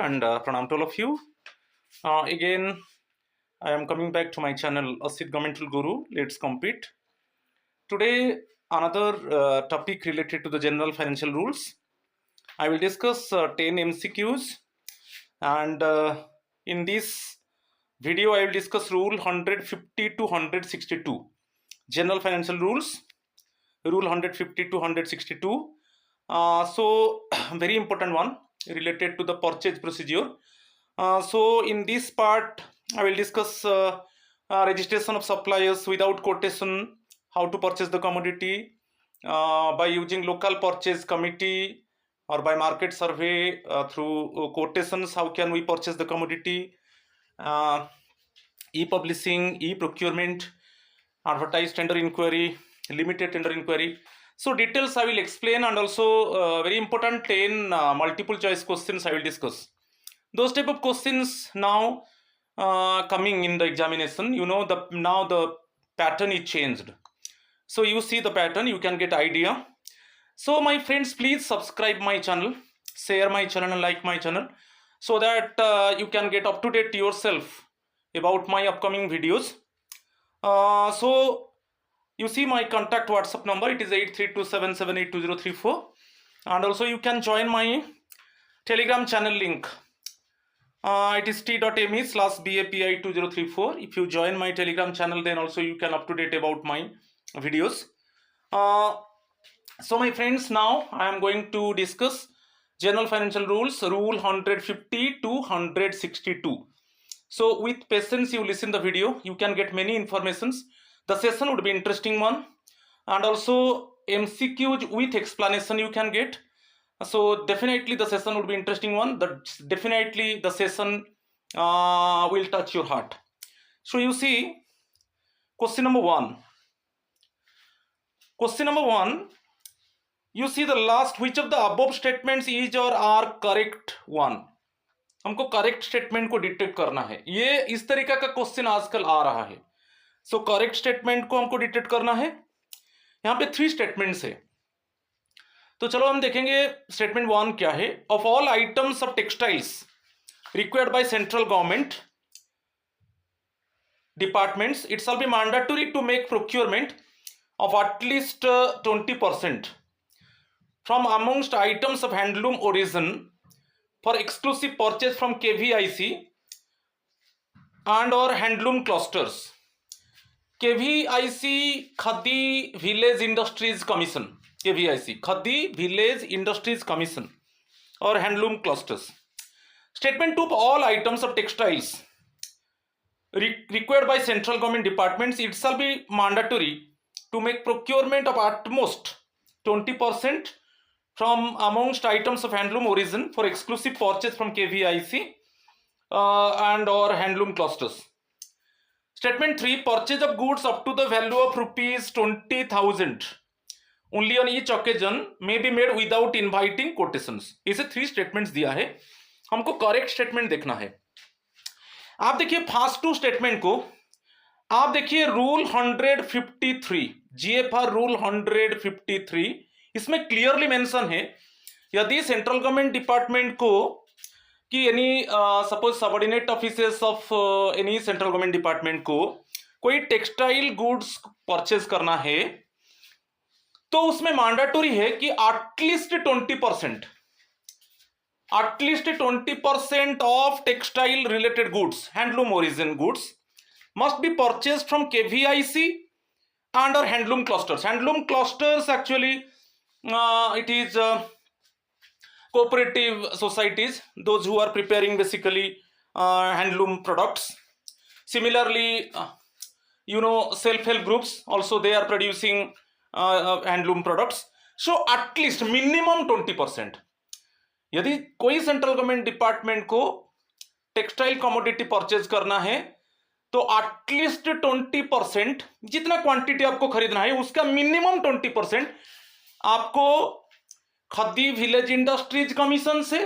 and pranam to all of you. Again, I am coming back to my channel Asit Governmental Guru. Let's compete. Today, another topic related to the general financial rules. I will discuss 10 MCQs, and in this video, I will discuss rule 150 to 162. General financial rules, rule 150 to 162. So, very important one related to the purchase procedure. So in this part I will discuss registration of suppliers without quotation, how to purchase the commodity by using local purchase committee or by market survey, through quotations, how can we purchase the commodity, e-publishing, e-procurement, advertised tender inquiry, limited tender inquiry. So details I will explain, and also very important 10 multiple choice questions I will discuss. Those type of questions now coming in the examination. You know, now the pattern is changed. So you see the pattern, you can get idea. So my friends, please subscribe my channel, share my channel and like my channel, so that you can get up to date yourself about my upcoming videos. So you see my contact WhatsApp number, it is 8327782034, and also you can join my Telegram channel link. It is t.me/bapi2034. If you join my Telegram channel, then also you can up to date about my videos. So my friends, now I am going to discuss general financial rules, rule 150 to 162. So with patience you listen the video, you can get many informations. The session would be interesting one, and also MCQs with explanation you can get. So definitely the session would be interesting one. Definitely the session will touch your heart. So you see, question number one. Question number one, you see the last, which of the above statements is or are correct one. हमको correct statement को detect करना है. ये इस तरीका का question आजकल आ रहा है. सो करेक्ट स्टेटमेंट को हमको डिटेक्ट करना है. यहाँ पे 3 स्टेटमेंट्स है, तो चलो हम देखेंगे स्टेटमेंट 1 क्या है. Of all items of textiles required by central government departments, it shall be mandatory to make procurement of at least 20% from amongst items of handloom origin for exclusive purchase from KVIC and or handloom clusters. KVIC, Khadi Village Industries Commission. KVIC, Khadi Village Industries Commission or handloom clusters. Statement 2, all items of textiles required by central government departments, it shall be mandatory to make procurement of at most 20% from amongst items of handloom origin for exclusive purchase from KVIC and or handloom clusters. Statement 3, purchase of goods up to the value of rupees 20,000 only on each occasion may be made without inviting quotations. इसे 3 statements दिया है, हमको correct statement देखना है. आप देखिए first 2 statement को, आप देखिए रूल 153, GFR रूल 153, इसमें क्लियरली मेंशन है, यदि सेंट्रल गवर्नमेंट डिपार्टमेंट को कि any suppose subordinate officers of any central government department को कोई टेक्सटाइल गुड्स परचेज करना है, तो उसमें मैंडेटरी है कि at least 20% of textile related goods, handloom origin goods must be purchase from KVIC and or handloom clusters. Handloom clusters actually it is cooperative societies, those who are preparing basically handloom products. Similarly, you know, self-help groups also, they are producing handloom products. So at least minimum 20%. यदि कोई central government department को textile commodity purchase करना है, तो at least 20%, जितना quantity आपको खरीदना है उसका मिनिमम 20% आपको खदी विलेज इंडस्ट्रीज कमीशन से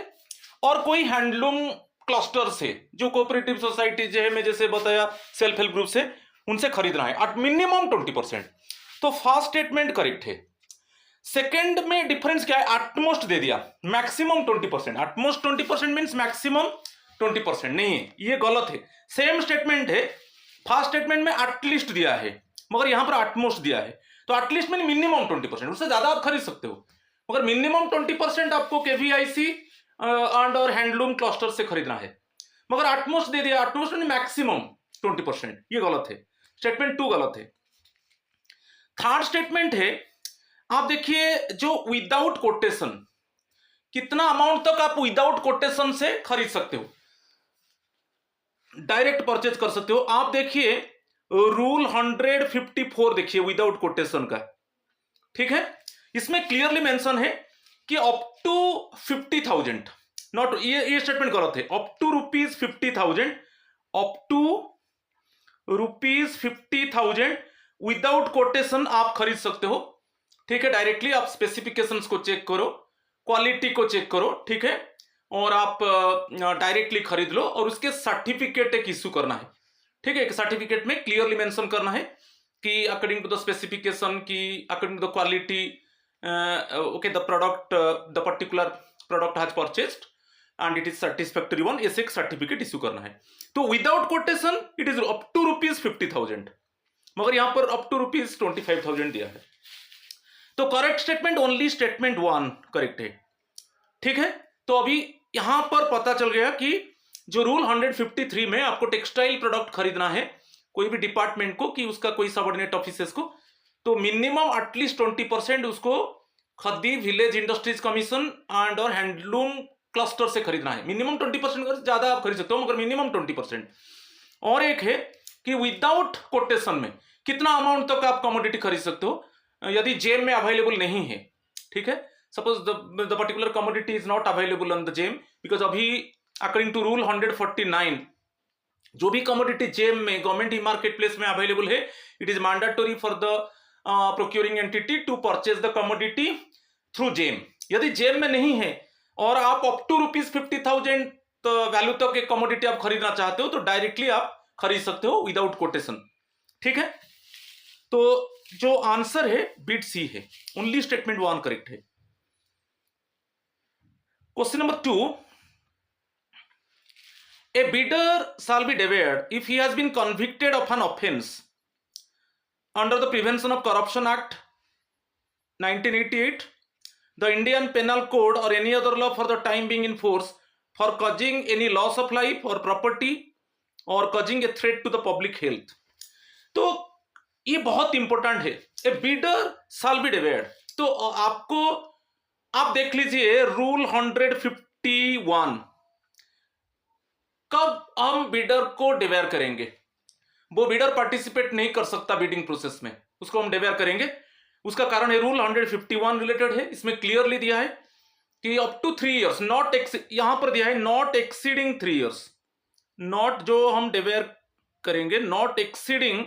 और कोई हैंडलूम क्लस्टर से, जो कोऑपरेटिव सोसाइटीज है, मैं जैसे बताया सेल्फ हेल्प ग्रुप से, उनसे खरीदना है एट मिनिमम 20%. तो फर्स्ट स्टेटमेंट करेक्ट है. सेकेंड में डिफरेंस क्या है, एटमोस्ट दे दिया, मैक्सिमम 20%, एटमोस्ट 20% मीन्स मैक्सिमम 20% नहीं है, ये गलत है। सेम स्टेटमेंट है, फर्स्ट स्टेटमेंट में एटलीस्ट दिया है मगर यहां पर एटमोस्ट दिया है, तो एटलीस्ट में मिनिमम 20%, उससे ज्यादा आप खरीद सकते हो मगर मिनिमम 20% आपको केवीआईसी एंड और हैंडलूम क्लस्टर से खरीदना है, मगर एटमोस्ट दे दिया, एटमोस्ट में मैक्सिमम 20%, ये गलत है, स्टेटमेंट 2 गलत है। थर्ड स्टेटमेंट है, आप देखिए जो विदाउट कोटेशन, कितना अमाउंट तक आप विदाउट कोटेशन से खरीद सकते हो, डायरेक्ट परचेज कर सकते हो। आप देखिए रूल 154 देखिए विदाउट कोटेशन का, ठीक है, इसमें क्लियरली मेंशन है कि अप टू 50,000, नॉट, ये स्टेटमेंट गलत है, up to ₹50,000, up to ₹50,000 without quotation आप खरीद सकते हो, ठीक है। डायरेक्टली आप स्पेसिफिकेशंस को चेक करो, क्वालिटी को चेक करो, ठीक है, और आप डायरेक्टली खरीद लो और उसके सर्टिफिकेट एक इश्यू करना है, ठीक है। एक सर्टिफिकेट में क्लियरली मेंशन करना है कि अकॉर्डिंग टू द स्पेसिफिकेशन, की according to the quality, okay, the product, the particular product has purchased and it is satisfactory one, ऐसे एक सर्टिफिकेट इश्यू करना है। तो without quotation it is up to ₹50,000, मगर यहां पर अप टू ₹25,000 दिया है, तो correct statement only statement 1 correct है, ठीक है। तो अभी यहां पर पता चल गया कि जो रूल 153 में आपको टेक्सटाइल प्रोडक्ट खरीदना है कोई भी डिपार्टमेंट को, कि उसका कोई सबऑर्डिनेट ऑफिसर्स को, तो मिनिमम एटलीस्ट 20% उसको खद्दी विलेज इंडस्ट्रीज कमीशन एंड और हैंडलूम क्लस्टर से खरीदना है। मिनिमम 20%, ज्यादा आप खरीद सकते हो मगर मिनिमम 20%। और एक है कि विदाउट कोटेशन में कितना अमाउंट तक आप कमोडिटी खरीद सकते हो यदि जेम में अवेलेबल नहीं है, ठीक है। Suppose the particular commodity is not available on the GeM, because अभी अकॉर्डिंग टू रूल 149 जो भी कमोडिटी जेम में गवर्नमेंट ई मार्केट प्लेस में अवेलेबल है, it is mandatory for the procuring entity to purchase the commodity through GeM. यदि जेम में नहीं है और आप अप टू ₹50,000 वैल्यू तक एक कमोडिटी आप खरीदना चाहते हो, तो डायरेक्टली आप खरीद सकते हो विदाउट कोटेशन, ठीक है। तो जो आंसर है बिट सी है, ओनली स्टेटमेंट 1 करेक्ट है। Question number 2, a bidder shall be debarred if he has been convicted of an offense under the Prevention of Corruption Act 1988, the Indian Penal Code or any other law for the time being in force for causing any loss of life or property or causing a threat to the public health। तो ये बहुत important है, ए bidder shall be डिवेयर्ड। तो आपको आप देख लीजिए rule 151, कब हम बिडर को डिवेयर करेंगे, वो बिडर पार्टिसिपेट नहीं कर सकता बिडिंग प्रोसेस में, उसको हम डिवेयर करेंगे। उसका कारण है रूल 151 रिलेटेड है, इसमें क्लियरली दिया है कि अप टू 3 इयर्स, नॉट यहां पर दिया है नॉट एक्सीडिंग 3 इयर्स, नॉट जो हम डिवेयर करेंगे नॉट एक्सीडिंग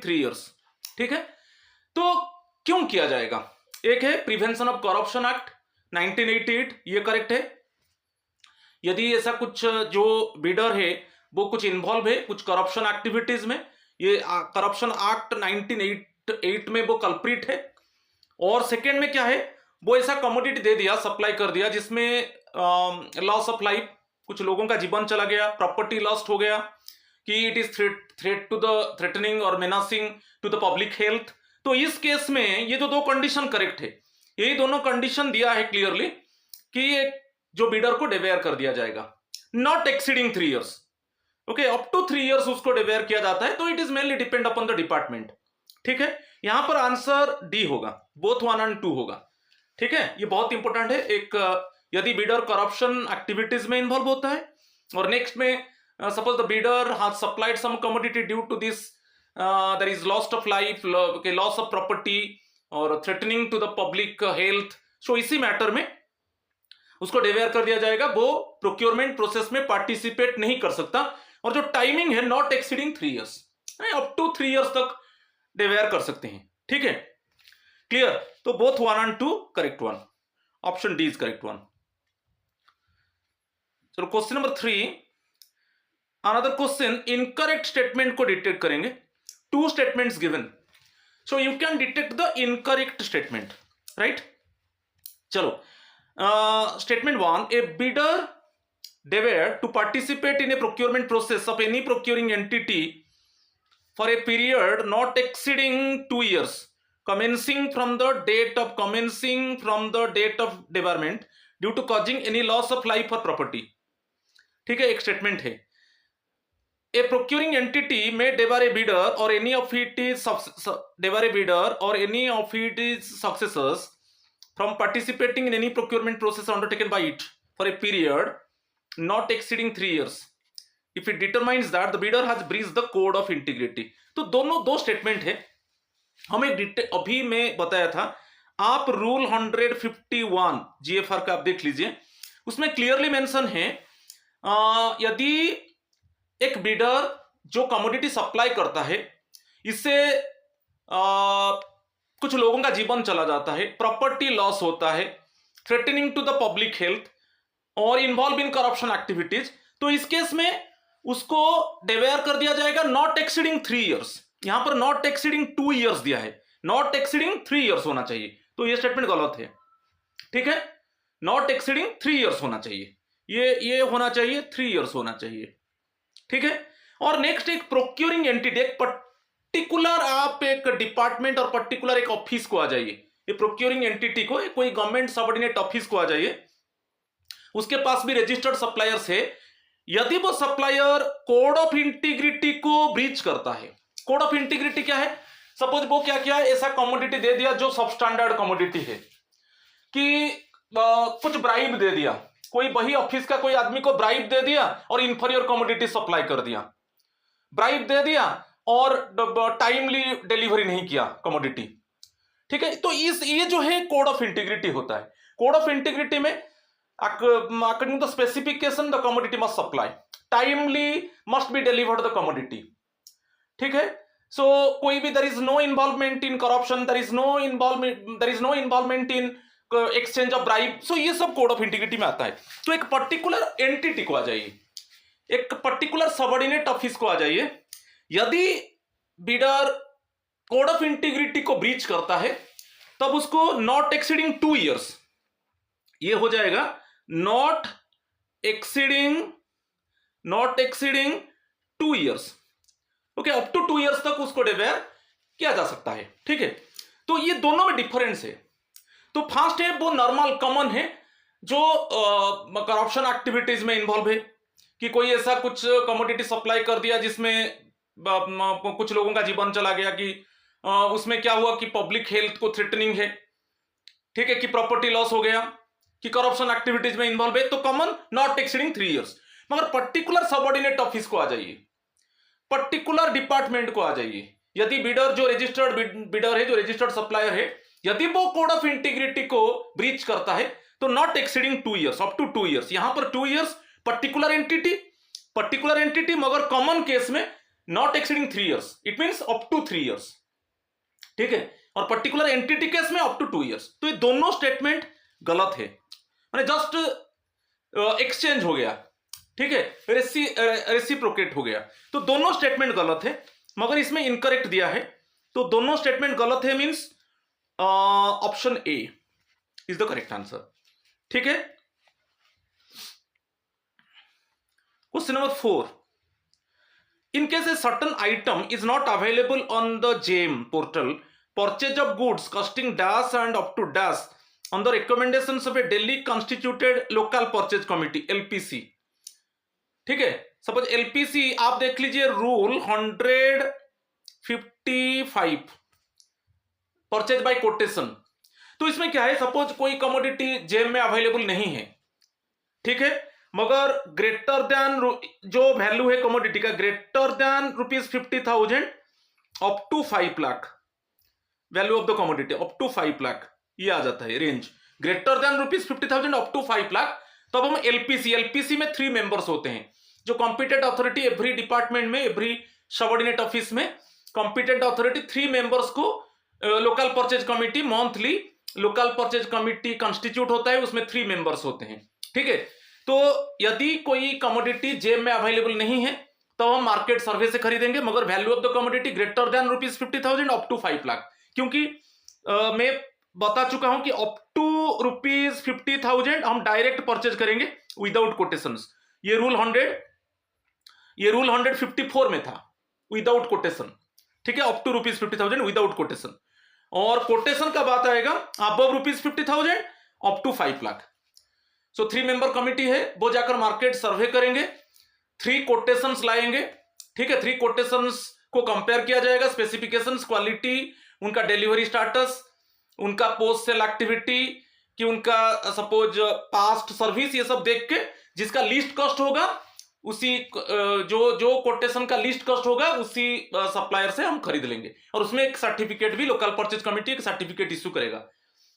3 इयर्स, ठीक है। तो क्यों किया जाएगा, एक है प्रिवेंशन ऑफ करप्शन एक्ट 1988, ये करेक्ट है। यदि ऐसा कुछ जो बिडर है वो कुछ इन्वॉल्व है कुछ करप्शन एक्टिविटीज में, ये करप्शन एक्ट 1988 में वो कल्प्रिट है। और सेकेंड में क्या है, वो ऐसा कमोडिटी दे दिया, सप्लाई कर दिया जिसमें लॉस ऑफ लाइफ, कुछ लोगों का जीवन चला गया, प्रॉपर्टी लॉस्ट हो गया, कि it is threat to the threatening और menacing to the public health. तो इस केस में ये जो 2 कंडीशन करेक्ट है, यही दोनों कंडीशन दिया है क्लियरली कि जो बिडर को डिवेयर कर दिया जाएगा not exceeding 3 years, okay, up to 3 years उसको डिवेयर किया जाता है। तो it is mainly depend upon the department, ठीक है। यहां पर आंसर डी होगा, बोथ 1 और 2 होगा, ठीक है। ये बहुत इंपॉर्टेंट है, एक यदि बिडर करप्शन एक्टिविटीज में इन्वॉल्व होता है और नेक्स्ट में suppose the bidder has supplied some commodity, due to this there is loss of life, okay, loss of property or threatening to the public health, so इसी matter में उसको डिवेयर कर दिया जाएगा, वो प्रोक्योरमेंट प्रोसेस में पार्टिसिपेट नहीं कर सकता। और जो टाइमिंग है not exceeding 3 years, up to 3 years तक डिवेयर कर सकते हैं, ठीक है, क्लियर। तो बोथ 1 और 2 correct one, option D is correct one. चलो question number 3, another question, incorrect statement को डिटेक्ट करेंगे। 2 statements given, So you can detect the incorrect statement, right? चलो, statement 1, a bidder dare to participate in a procurement process of any procuring entity for a period not exceeding 2 years commencing from the date of debarment due to causing any loss of life or property. ठीक है, एक statement है, a procuring entity may debar a bidder or any of its successors from participating in any procurement process undertaken by it for a period not exceeding 3 years if it determines that the bidder has breached the code of integrity. तो दोनों दो statement है, हमें अभी मैं बताया था, आप रूल 151 जीएफआर का आप देख लीजिए, उसमें क्लियरली मेंशन है यदि एक बिडर जो कमोडिटी सप्लाई करता है, इससे कुछ लोगों का जीवन चला जाता है, प्रॉपर्टी लॉस होता है, threatening to the public health और इन्वॉल्व इन करप्शन एक्टिविटीज, तो इस केस में उसको डिवेयर कर दिया जाएगा नॉट एक्सीडिंग 3 इयर्स। यहां पर नॉट एक्सीडिंग 2 इयर्स दिया है, नॉट एक्सीडिंग 3 इयर्स होना चाहिए, तो ये स्टेटमेंट गलत है। ठीक है, नॉट एक्सीडिंग 3 इयर्स होना चाहिए, ये होना चाहिए 3 इयर्स होना चाहिए। ठीक है, और नेक्स्ट एक प्रोक्यूरिंग एंटिटी, एक पर्टिकुलर आप एक डिपार्टमेंट और पर्टिकुलर एक ऑफिस को आ जाइए, ये प्रोक्यूरिंग एंटिटी को कोई गवर्नमेंट सबऑर्डिनेट ऑफिस को आ जाइए, उसके पास भी रजिस्टर्ड सप्लायर्स है, यदि वो सप्लायर कोड ऑफ इंटीग्रिटी को ब्रीच करता है। कोड ऑफ इंटीग्रिटी क्या है, सपोज वो क्या क्या ऐसा कमोडिटी दे दिया जो सबस्टैंडर्ड कमोडिटी है, कि कुछ ब्राइब दे दिया, कोई वही ऑफिस का कोई आदमी को ब्राइब दे दिया और इंफीरियर कमोडिटी सप्लाई कर दिया, ब्राइब दे दिया और टाइमली डिलीवरी नहीं किया कमोडिटी। ठीक है, तो ये जो है कोड ऑफ इंटीग्रिटी होता है। कोड ऑफ इंटीग्रिटी में according to the specification the commodity must supply, timely must be delivered the commodity. ठीक है, so कोई भी there is no involvement in corruption, there is no involvement in exchange of bribe, so ये सब code of integrity में आता है। तो एक पर्टिकुलर एंटिटी को आ जाइए, एक पर्टिकुलर सबऑर्डिनेट ऑफिस को आ जाइए, यदि बिडर कोड ऑफ इंटीग्रिटी को ब्रीच करता है तब उसको नॉट एक्सीडिंग 2 इयर्स, ये हो जाएगा not exceeding 2 years. Okay, up to 2 years तक उसको डिवेयर किया जा सकता है। ठीक है, तो ये दोनों में डिफरेंस है। तो फर्स्ट है वो नॉर्मल कॉमन है जो करप्शन एक्टिविटीज में इन्वॉल्व है, कि कोई ऐसा कुछ कमोडिटी सप्लाई कर दिया जिसमें कुछ लोगों का जीवन चला गया, कि उसमें क्या हुआ कि पब्लिक हेल्थ को थ्रेटनिंग है, ठीक है, कि प्रॉपर्टी लॉस हो गया, कि करप्शन एक्टिविटीज में इन्वॉल्व है, तो कॉमन नॉट एक्सीडिंग 3 इयर्स। मगर पर्टिकुलर सबऑर्डिनेट ऑफिस को आ जाइए, पर्टिकुलर डिपार्टमेंट को आ जाइए, यदि बिडर जो रजिस्टर्ड बिडर है, जो रजिस्टर्ड सप्लायर है, यदि वो कोड ऑफ इंटीग्रिटी को ब्रीच करता है तो not exceeding 2 years, up to 2 years. यहां पर 2 इयर्स पर्टिकुलर एंटिटी, मगर कॉमन केस में not exceeding 3 years, it means up to 3 years. ठीक है, और पर्टिकुलर एंटिटी केस में अप टू 2 इयर्स। तो ये दोनों स्टेटमेंट गलत है, मैंने जस्ट एक्सचेंज हो गया, ठीक है, रेसिप्रोकेट हो गया, तो दोनों स्टेटमेंट गलत है, मगर इसमें इनकरेक्ट दिया है, तो दोनों स्टेटमेंट गलत है, means option A is the correct answer. ठीक है, question number 4, in case a certain item is not available on the GeM portal, purchase of goods costing dash and up to dash on the recommendations of a Delhi constituted local purchase committee LPC। ठीक है, suppose LPC आप देख लीजिए rule 155 purchase by quotation. तो इसमें क्या है, suppose कोई कमोडिटी जेम में अवेलेबल नहीं है, ठीक है, मगर ग्रेटर देन जो वैल्यू है कमोडिटी का greater than ₹50,000 up to 5 lakh value of the commodity, up to 5 lakh ये आ जाता है range, greater than ₹50,000 up to 5 lakh. तब हम एलपीसी में 3 मेंबर्स होते हैं, जो कॉम्पिटेंट अथॉरिटी एवरी डिपार्टमेंट में, एवरी सबऑर्डिनेट ऑफिस में कॉम्पिटेंट अथॉरिटी 3 मेंबर्स को local purchase committee, monthly local purchase committee constitute होता है, उसमें 3 मेंबर्स होते हैं। ठीक है, तो यदि कोई कमोडिटी जेम में अवेलेबल नहीं है तो हम मार्केट सर्वे से खरीदेंगे, मगर value of the commodity greater than ₹50,000 up to 5 lakh, क्योंकि मैं बता चुका हूं कि अप टू ₹50,000 हम डायरेक्ट परचेज करेंगे विदाउट कोटेशंस। ये रूल 154 में था, विदाउट कोटेशन। ठीक है, अप टू ₹50,000 विदाउट कोटेशन। और कोटेशन का बात आएगा above ₹50,000 up to 5 lakh. So 3 member committee है, वो जाकर मार्केट सर्वे करेंगे, 3 कोटेशंस लाएंगे। ठीक है, 3 कोटेशंस को कंपेयर किया जाएगा, स्पेसिफिकेशंस, क्वालिटी, उनका डिलीवरी स्टाटस, उनका पोस्ट सेल एक्टिविटी, कि उनका सपोज पास्ट सर्विस, ये सब देख के जिसका लीस्ट कॉस्ट होगा उसी जो कोटेशन का लीस्ट कॉस्ट होगा उसी सप्लायर से हम खरीद लेंगे। और उसमें एक सर्टिफिकेट भी लोकल परचेज कमेटी एक सर्टिफिकेट इश्यू करेगा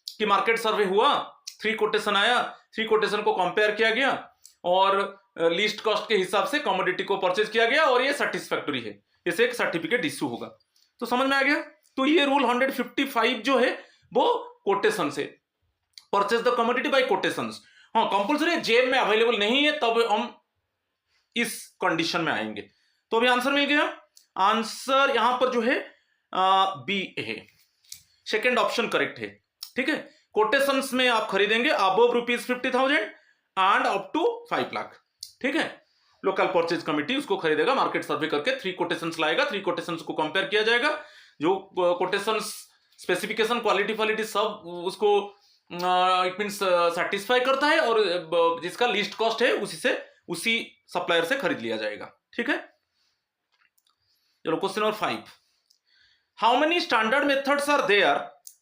कि मार्केट सर्वे हुआ, 3 कोटेशन आया, 3 कोटेशन को कंपेयर किया गया और लीस्ट कॉस्ट के हिसाब से कमोडिटी को परचेज किया गया और ये सेटिस्फैक्टरी है, इसे एक सर्टिफिकेट इश्यू होगा। तो समझ में आ गया। तो ये रूल 155 जो है वो कोटेशन से, purchase the commodity by quotations. हाँ, कंपल्सरी जेब में अवेलेबल नहीं है तब हम इस कंडीशन में आएंगे। तो अभी आंसर मिल गया। आंसर यहां पर जो है बी है, सेकेंड ऑप्शन करेक्ट है। ठीक है, कोटेशंस में आप खरीदेंगे above ₹50,000 and up to 5 lakh. ठीक है, लोकल परचेज कमिटी उसको खरीदेगा, मार्केट सर्वे करके 3 कोटेशंस लाएगा, 3 कोटेशंस को कंपेयर किया जाएगा, जो कोटेशंस स्पेसिफिकेशन, क्वालिटी सब उसको इट मींस सेटिस्फाई करता है और जिसका लीस्ट कॉस्ट है उसी सप्लायर से खरीद लिया जाएगा। ठीक है, चलो question number 5। How many standard methods are there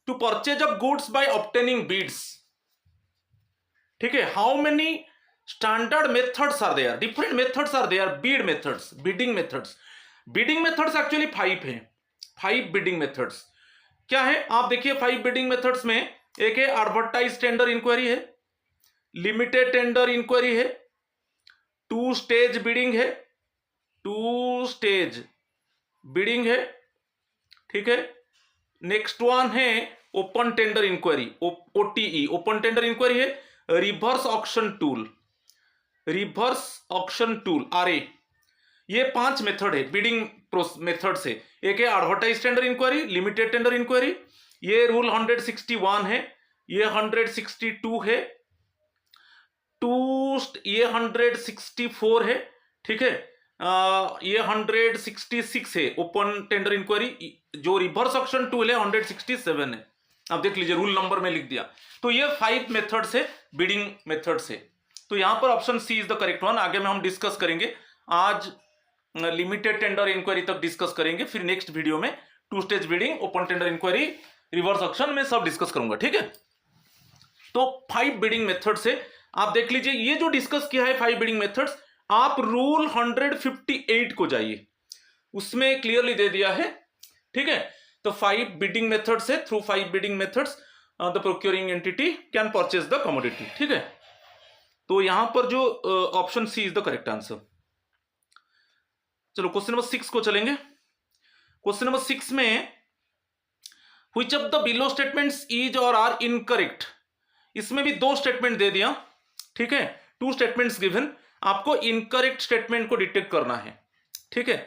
to purchase of goods by obtaining bids? ठीक है, how many standard methods are there, different methods are there, bid methods, bidding methods. Bidding methods actually 5 हैं, 5 bidding methods. क्या है आप देखिए, 5 bidding methods में एक है एडवर्टाइज टेंडर इंक्वायरी है, लिमिटेड टेंडर इंक्वायरी है, 2 स्टेज बिडिंग है, 2 स्टेज बिडिंग है। ठीक है, नेक्स्ट वन है open tender enquiry, OTE, open tender enquiry है, reverse auction tool, reverse auction tool, RA. ये 5 मेथड है बिडिंग मेथड से। एक है advertise tender enquiry, limited tender enquiry, ये रूल 161 है, ये 162 है, ये 164 है। ठीक है, ये 166 है ओपन टेंडर इंक्वायरी। जो रिवर्स ऑक्शन टूल है 167 है, आप देख लीजिए, रूल नंबर में लिख दिया। तो ये 5 मेथड से बिडिंग मेथड से। तो यहां पर option C is the correct one. आगे में हम डिस्कस करेंगे, आज लिमिटेड टेंडर इंक्वायरी तक डिस्कस करेंगे, फिर नेक्स्ट वीडियो में 2 stage bidding, open tender inquiry, reverse auction में सब डिस्कस करूंगा। ठीक है, तो 5 बिडिंग मेथड से आप देख लीजिए, ये जो डिस्कस किया है 5 बिडिंग मेथड्स, आप रूल 158 को जाइए, उसमें क्लियरली दे दिया है। ठीक है, तो 5 बिडिंग मेथड से, through 5 bidding methods the procuring entity can purchase the commodity. ठीक है, तो यहां पर जो option C is the correct answer. चलो क्वेश्चन नंबर 6 को चलेंगे। क्वेश्चन नंबर 6 में which of the below statements is और आर इनकरेक्ट? इसमें भी 2 स्टेटमेंट दे दिया। ठीक है, 2 स्टेटमेंट्स गिवन, आपको इनकरेक्ट स्टेटमेंट को डिटेक्ट करना है। ठीक है,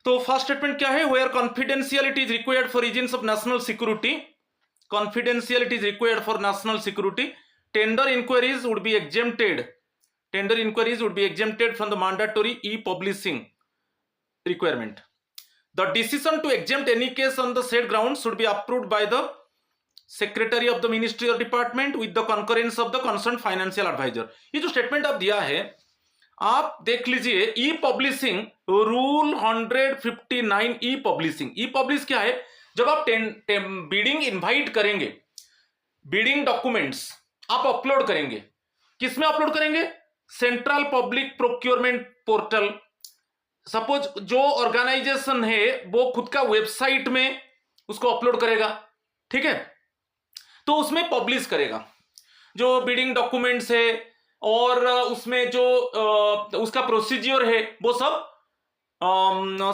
तो फर्स्ट स्टेटमेंट क्या है? Where confidentiality is required for reasons of national security, confidentiality is required for national security, tender enquiries would be exempted, tender enquiries would be exempted from the mandatory e-publishing requirement. The decision to exempt any case on the said grounds should be approved by the secretary of the ministry or department with the concurrence of the concerned financial advisor. ये जो statement आप दिया है, आप देख लीजिए, ई publishing rule 159, ई publishing. ई publish क्या है? जब आप बिडिंग इनवाइट करेंगे, बिडिंग डॉक्यूमेंट्स आप अपलोड करेंगे, किसमें अपलोड करेंगे? Central public procurement portal. Suppose जो ऑर्गेनाइजेशन है वो खुद का वेबसाइट में उसको अपलोड करेगा। ठीक है, तो उसमें पब्लिश करेगा जो बिडिंग डॉक्यूमेंट्स है, और उसमें जो उसका प्रोसीजर है वो सब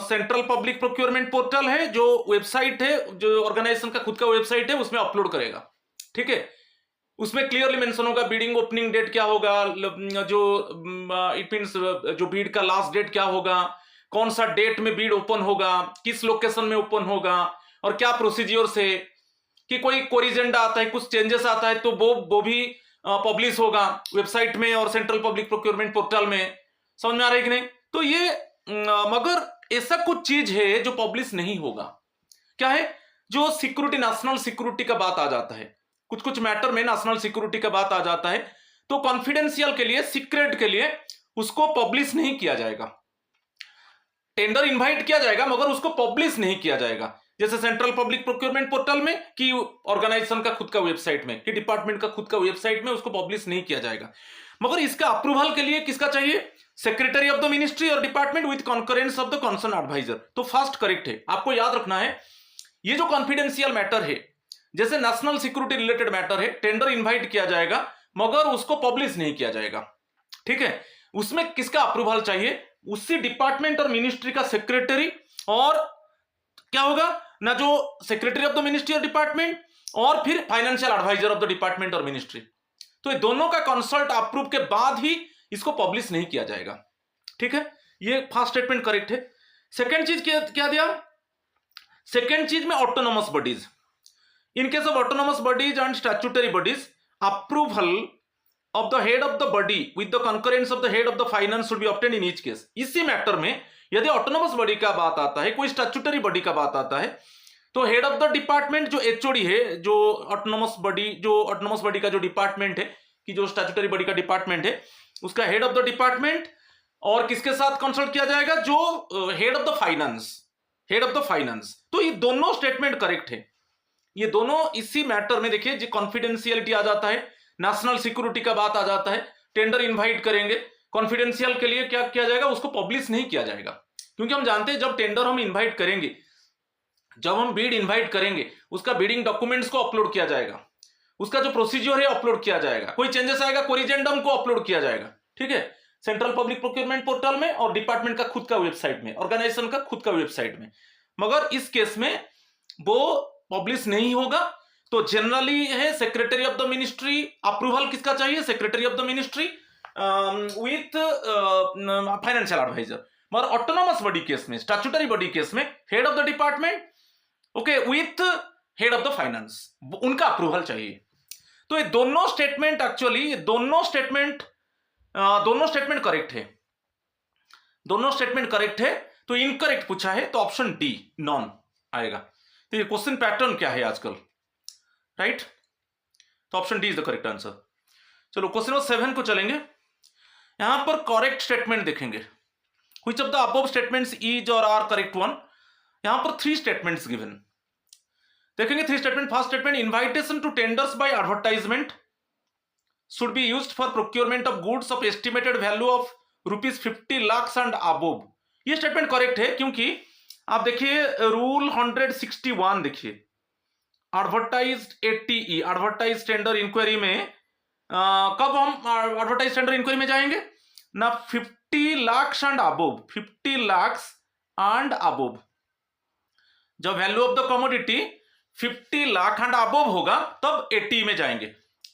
सेंट्रल पब्लिक प्रोक्योरमेंट पोर्टल है, जो वेबसाइट है, जो ऑर्गेनाइजेशन का खुद का वेबसाइट है, उसमें अपलोड करेगा। ठीक है, उसमें क्लियरली मेंशन होगा बिडिंग ओपनिंग डेट क्या होगा, जो इट मींस जो बीड का लास्ट डेट क्या होगा, कौन सा डेट में बीड ओपन होगा, किस लोकेशन में ओपन होगा, और क्या प्रोसीजियर्स है, कि कोई कोरिजेंडा आता है, कुछ चेंजेस आता है तो वो भी पब्लिश होगा वेबसाइट में और सेंट्रल पब्लिक प्रोक्योरमेंट पोर्टल में। समझ में आ रहा है कि नहीं? तो ये मगर ऐसा कुछ चीज है जो पब्लिश नहीं होगा। क्या है? जो सिक्योरिटी, नेशनल सिक्योरिटी का बात आ जाता है, कुछ कुछ मैटर में नेशनल सिक्योरिटी का बात आ जाता है, तो कॉन्फिडेंशियल के लिए, सीक्रेट के लिए उसको पब्लिश नहीं किया जाएगा। टेंडर इनवाइट किया जाएगा मगर उसको पब्लिश नहीं किया जाएगा, जैसे सेंट्रल पब्लिक प्रोक्योरमेंट पोर्टल में, कि ऑर्गेनाइजेशन का खुद का वेबसाइट में, कि डिपार्टमेंट का खुद का वेबसाइट में उसको पब्लिश नहीं किया जाएगा। मगर इसका अप्रूवल के लिए किसका चाहिए? सेक्रेटरी ऑफ द मिनिस्ट्री और department with concurrence of the concern adviser. तो फर्स्ट करेक्ट है। आपको याद रखना है, ये जो कॉन्फिडेंशियल मैटर है, जैसे नेशनल सिक्योरिटी रिलेटेड मैटर है, टेंडर इन्वाइट किया जाएगा मगर उसको पब्लिश नहीं किया जाएगा। ठीक है? उसमें किसका अप्रूवल चाहिए? उसी डिपार्टमेंट और मिनिस्ट्री का सेक्रेटरी, और क्या होगा ना, जो सेक्रेटरी ऑफ द मिनिस्ट्री और डिपार्टमेंट, और फिर financial adviser of the department और मिनिस्ट्री। तो ये दोनों का कंसल्ट अप्रूव के बाद ही इसको पब्लिश नहीं किया जाएगा। ठीक है? ये फर्स्ट स्टेटमेंट करेक्ट है। सेकेंड चीज क्या दिया? सेकेंड चीज में autonomous bodies, in case of autonomous bodies and statutory bodies, approval of the head of the body with the concurrence of the head of the finance should be obtained in each case। इसी matter में यदि autonomous body का बात आता है, कोई statutory body का बात आता है, तो हेड ऑफ द डिपार्टमेंट जो एचओडी है, जो ऑटोनोमस बॉडी का जो डिपार्टमेंट है, कि जो स्टैट्यूटरी बॉडी का डिपार्टमेंट है, उसका हेड ऑफ द डिपार्टमेंट, और किसके साथ कंसल्ट किया जाएगा? जो हेड ऑफ द फाइनेंस। तो ये दोनों स्टेटमेंट करेक्ट है। ये दोनों इसी मैटर में, देखिए जी, कॉन्फिडेंशियलिटी आ जाता है, नेशनल सिक्योरिटी का बात आ जाता है, टेंडर इनवाइट करेंगे, कॉन्फिडेंशियल के लिए क्या किया जाएगा? उसको पब्लिश नहीं किया जाएगा, क्योंकि हम जानते हैं जब टेंडर हम इनवाइट करेंगे, जब हम बीड इनवाइट करेंगे, उसका बीडिंग डॉक्यूमेंट्स को अपलोड किया जाएगा, उसका जो प्रोसीजर है अपलोड किया जाएगा, कोई चेंजेस आएगा कोरिजेंडम को अपलोड किया जाएगा। ठीक है? सेंट्रल पब्लिक प्रोक्योरमेंट पोर्टल में और डिपार्टमेंट का खुद का वेबसाइट में, ऑर्गेनाइजेशन का खुद का वेबसाइट में। मगर इस केस में वो पब्लिश नहीं होगा। तो जनरली है secretary of the ministry, approval किसका चाहिए? Secretary of the ministry with financial adviser. मगर ऑटोनोमस बॉडी केस में, स्टैट्यूटरी बॉडी केस में, head of the department, okay, with head of the finance, उनका अप्रूवल चाहिए। तो ये दोनों स्टेटमेंट, एक्चुअली ये दोनों स्टेटमेंट करेक्ट है। दोनों स्टेटमेंट करेक्ट है। तो इनकरेक्ट पूछा है तो ऑप्शन डी, नॉन आएगा। तो ये क्वेश्चन पैटर्न क्या है आजकल, राइट? तो option D is the correct answer. चलो क्वेश्चन नंबर 7 को चलेंगे। यहां पर करेक्ट स्टेटमेंट देखेंगे, which of the above statements is और आर करेक्ट वन। यहां पर 3 स्टेटमेंट्स गिवन देखेंगे। 3 statement. First statement, invitation to tenders by advertisement should be used for procurement of goods of estimated value of ₹50 lakhs and above. ये statement correct है, क्योंकि आप देखिए rule 161, देखिए advertised ATE, advertise tender inquiry में कब हम एडवर्टाइज टेंडर इंक्वायरी में जाएंगे ना? 50 lakhs and above, 50 lakhs and above. जब value of the commodity 50 lakh and above होगा तब ATE में जाएंगे,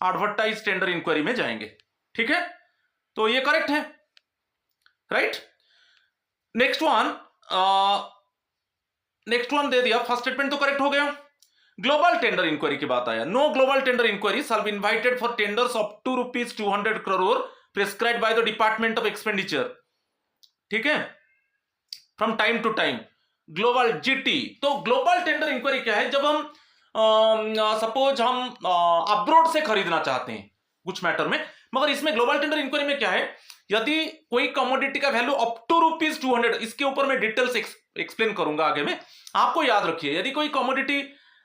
एडवर्टाइज टेंडर इंक्वायरी में जाएंगे। ठीक है? तो ये करेक्ट है, राइट? नेक्स्ट वन दे दिया। फर्स्ट स्टेटमेंट तो करेक्ट हो गया। ग्लोबल टेंडर इंक्वायरी की बात आया। No global tender enquiry shall be invited for tenders up to ₹200 crore prescribed by the department of expenditure. ठीक है? From time to time, global GT। तो ग्लोबल टेंडर इंक्वायरी क्या है? जब हम सपोज हम अब्रोड से खरीदना चाहते हैं कुछ मैटर में, मगर इसमें ग्लोबल टेंडर इंक्वायरी में क्या है? यदि कोई कमोडिटी का वैल्यू अप टू ₹200, इसके ऊपर मैं डिटेल्स एक्सप्लेन करूंगा आगे में, आपको याद रखिए। यदि कोई कमोडिटी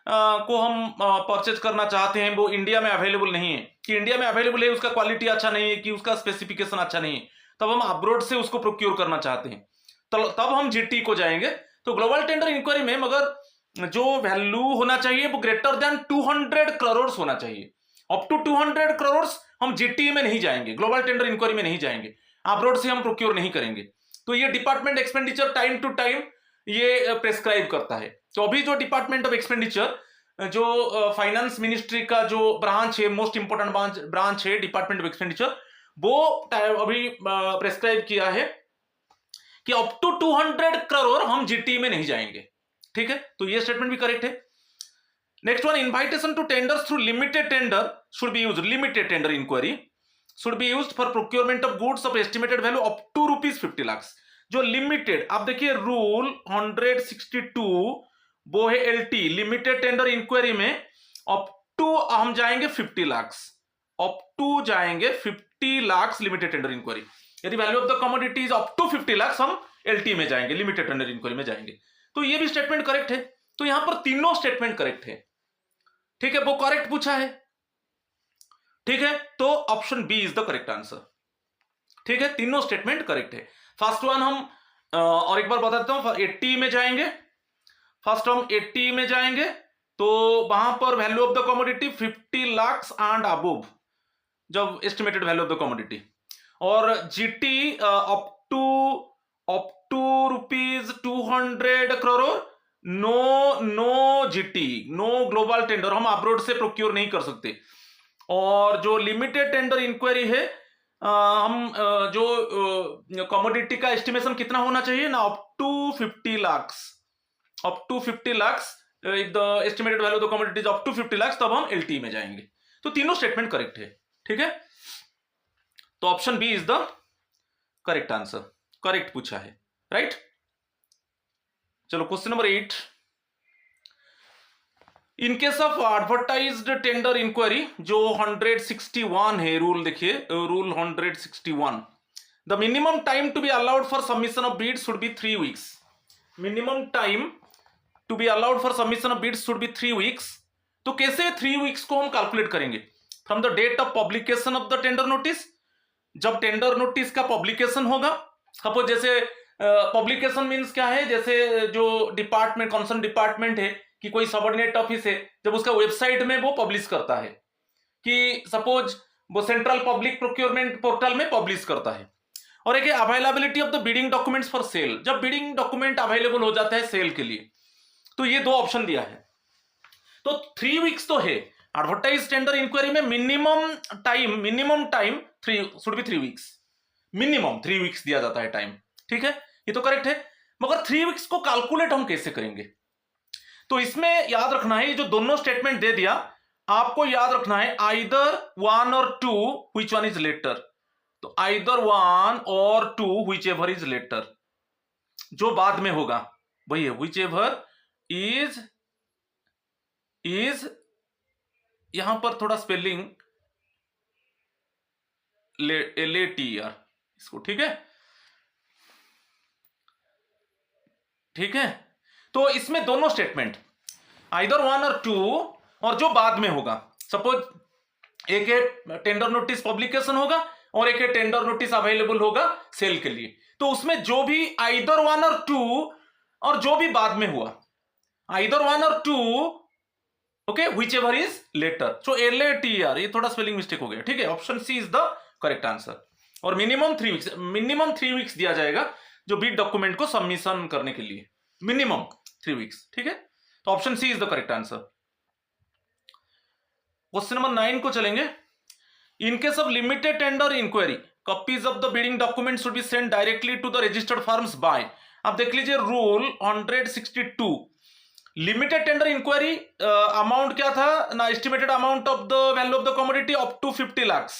को हम परचेज करना चाहते हैं, वो इंडिया में अवेलेबल नहीं है, कि इंडिया में अवेलेबल है, उसका क्वालिटी अच्छा नहीं है, कि उसका स्पेसिफिकेशन अच्छा नहीं है, तब हम अब्रोड से उसको प्रोक्योर करना चाहते हैं, तब हम GT को जाएंगे। तो ग्लोबल टेंडर इंक्वायरी में मगर जो वैल्यू होना चाहिए वो ग्रेटर देन 200 crore होना चाहिए। अप टू 200 crore हम GT में नहीं जाएंगे, ग्लोबल टेंडर इंक्वायरी में नहीं जाएंगे, अब्रोड से हम प्रोक्योर नहीं करेंगे। तो ये department expenditure time to time ये प्रेस्क्राइब करता है। तो अभी जो डिपार्टमेंट ऑफ एक्सपेंडिचर, जो फाइनेंस मिनिस्ट्री का जो ब्रांच है, मोस्ट इंपोर्टेंट ब्रांच है डिपार्टमेंट ऑफ एक्सपेंडिचर, वो अभी प्रेस्क्राइब किया है कि अप टू 200 crore हम GT में नहीं जाएंगे। ठीक है, तो ये स्टेटमेंट भी करेक्ट है। Next one, invitation to tenders through limited tender should be used, limited tender enquiry should be used for procurement of goods of estimated value up to ₹50 lakh. जो लिमिटेड, आप देखिए रूल 162 वो है एलटी, लिमिटेड टेंडर इंक्वायरी में up to हम जाएंगे 50 lakh, up to जाएंगे 50 lakh limited tender enquiry. यदि value of the commodity is up to 50 lakh हम एलटी में जाएंगे, लिमिटेड टेंडर इंक्वायरी में जाएंगे। तो ये भी स्टेटमेंट करेक्ट है। तो यहां पर तीनों स्टेटमेंट करेक्ट है, ठीक है, वो करेक्ट पूछा है, ठीक है, तो option B is the correct answer, ठीक है, तीनों स्टेटमेंट करेक्ट है। फर्स्ट वन हम और एक बार बता देता हूं, 80 में जाएंगे, फर्स्ट हम 80 में जाएंगे तो वहां पर value of the commodity 50 lakh and above, जब estimated value of the commodity, और GT up to ₹200 crore, no GT, no global tender, हम अब्रोड से प्रोक्योर नहीं कर सकते। और जो लिमिटेड टेंडर इंक्वायरी है हम जो कमोडिटी का एस्टिमेशन कितना होना चाहिए ना, up to 50 lakh, up to 50 lakh, if the estimated value of the commodity is up to 50 lakh, तब हम एलटी में जाएंगे। तो तीनों स्टेटमेंट करेक्ट है, ठीक है, तो option B is the correct answer, correct पूछा है, राइट। चलो question number 8, in case of advertised tender enquiry, जो 161 है रूल, देखिए rule 161, the minimum time to be allowed for submission of bids should be 3 weeks. Minimum time to be allowed for submission of bids should be 3 weeks. तो कैसे 3 weeks को हम calculate करेंगे? From the date of publication of the tender notice, जब tender notice का publication होगा, suppose जैसे publication means क्या है, जैसे जो डिपार्टमेंट, कंसर्न डिपार्टमेंट है कि कोई सबऑर्डिनेट ऑफिस है, जब उसका वेबसाइट में वो पब्लिश करता है, कि सपोज वो सेंट्रल पब्लिक प्रोक्योरमेंट पोर्टल में पब्लिश करता है। और एक availability of the bidding documents for sale, जब बिडिंग डॉक्यूमेंट अवेलेबल हो जाता है सेल के लिए। तो ये दो ऑप्शन दिया है, तो 3 वीक्स तो है। एडवर्टाइज टेंडर इंक्वायरी में minimum time 3 should be 3 weeks, minimum 3 weeks दिया जाता है टाइम, ठीक है, ये तो करेक्ट है। मगर 3 वीक्स को कैलकुलेट हम कैसे करेंगे? तो इसमें याद रखना है, ये जो दोनों स्टेटमेंट दे दिया, आपको याद रखना है आइदर 1 और 2 व्हिच वन इज लेटर। तो आइदर 1 और 2 व्हिच एवर इज लेटर, जो बाद में होगा वही है, व्हिच एवर इज यहां पर थोड़ा स्पेलिंग LATR इसको, ठीक है, ठीक है। तो इसमें दोनों स्टेटमेंट आइदर 1 और 2, और जो बाद में होगा, सपोज एक टेंडर नोटिस पब्लिकेशन होगा और एक टेंडर नोटिस अवेलेबल होगा सेल के लिए, तो उसमें जो भी आइदर 1 और 2 और जो भी बाद में हुआ, आइदर 1 और 2, okay, whichever is later. So LATR, ये थोड़ा स्पेलिंग मिस्टेक हो गया, ठीक है, option C is the correct answer. और मिनिमम 3 वीक्स दिया जाएगा जो बिड डॉक्यूमेंट को सबमिशन करने के लिए, मिनिमम 3 वीक्स, ठीक है, तो option C is the correct answer. Question number 9 को चलेंगे। In case of limited tender enquiry, copies of the bidding document should be sent directly to the registered firms by, अब देख लीजिए rule 162, limited tender enquiry amount क्या था ना, estimated amount of the value of the commodity up to 50 lakh.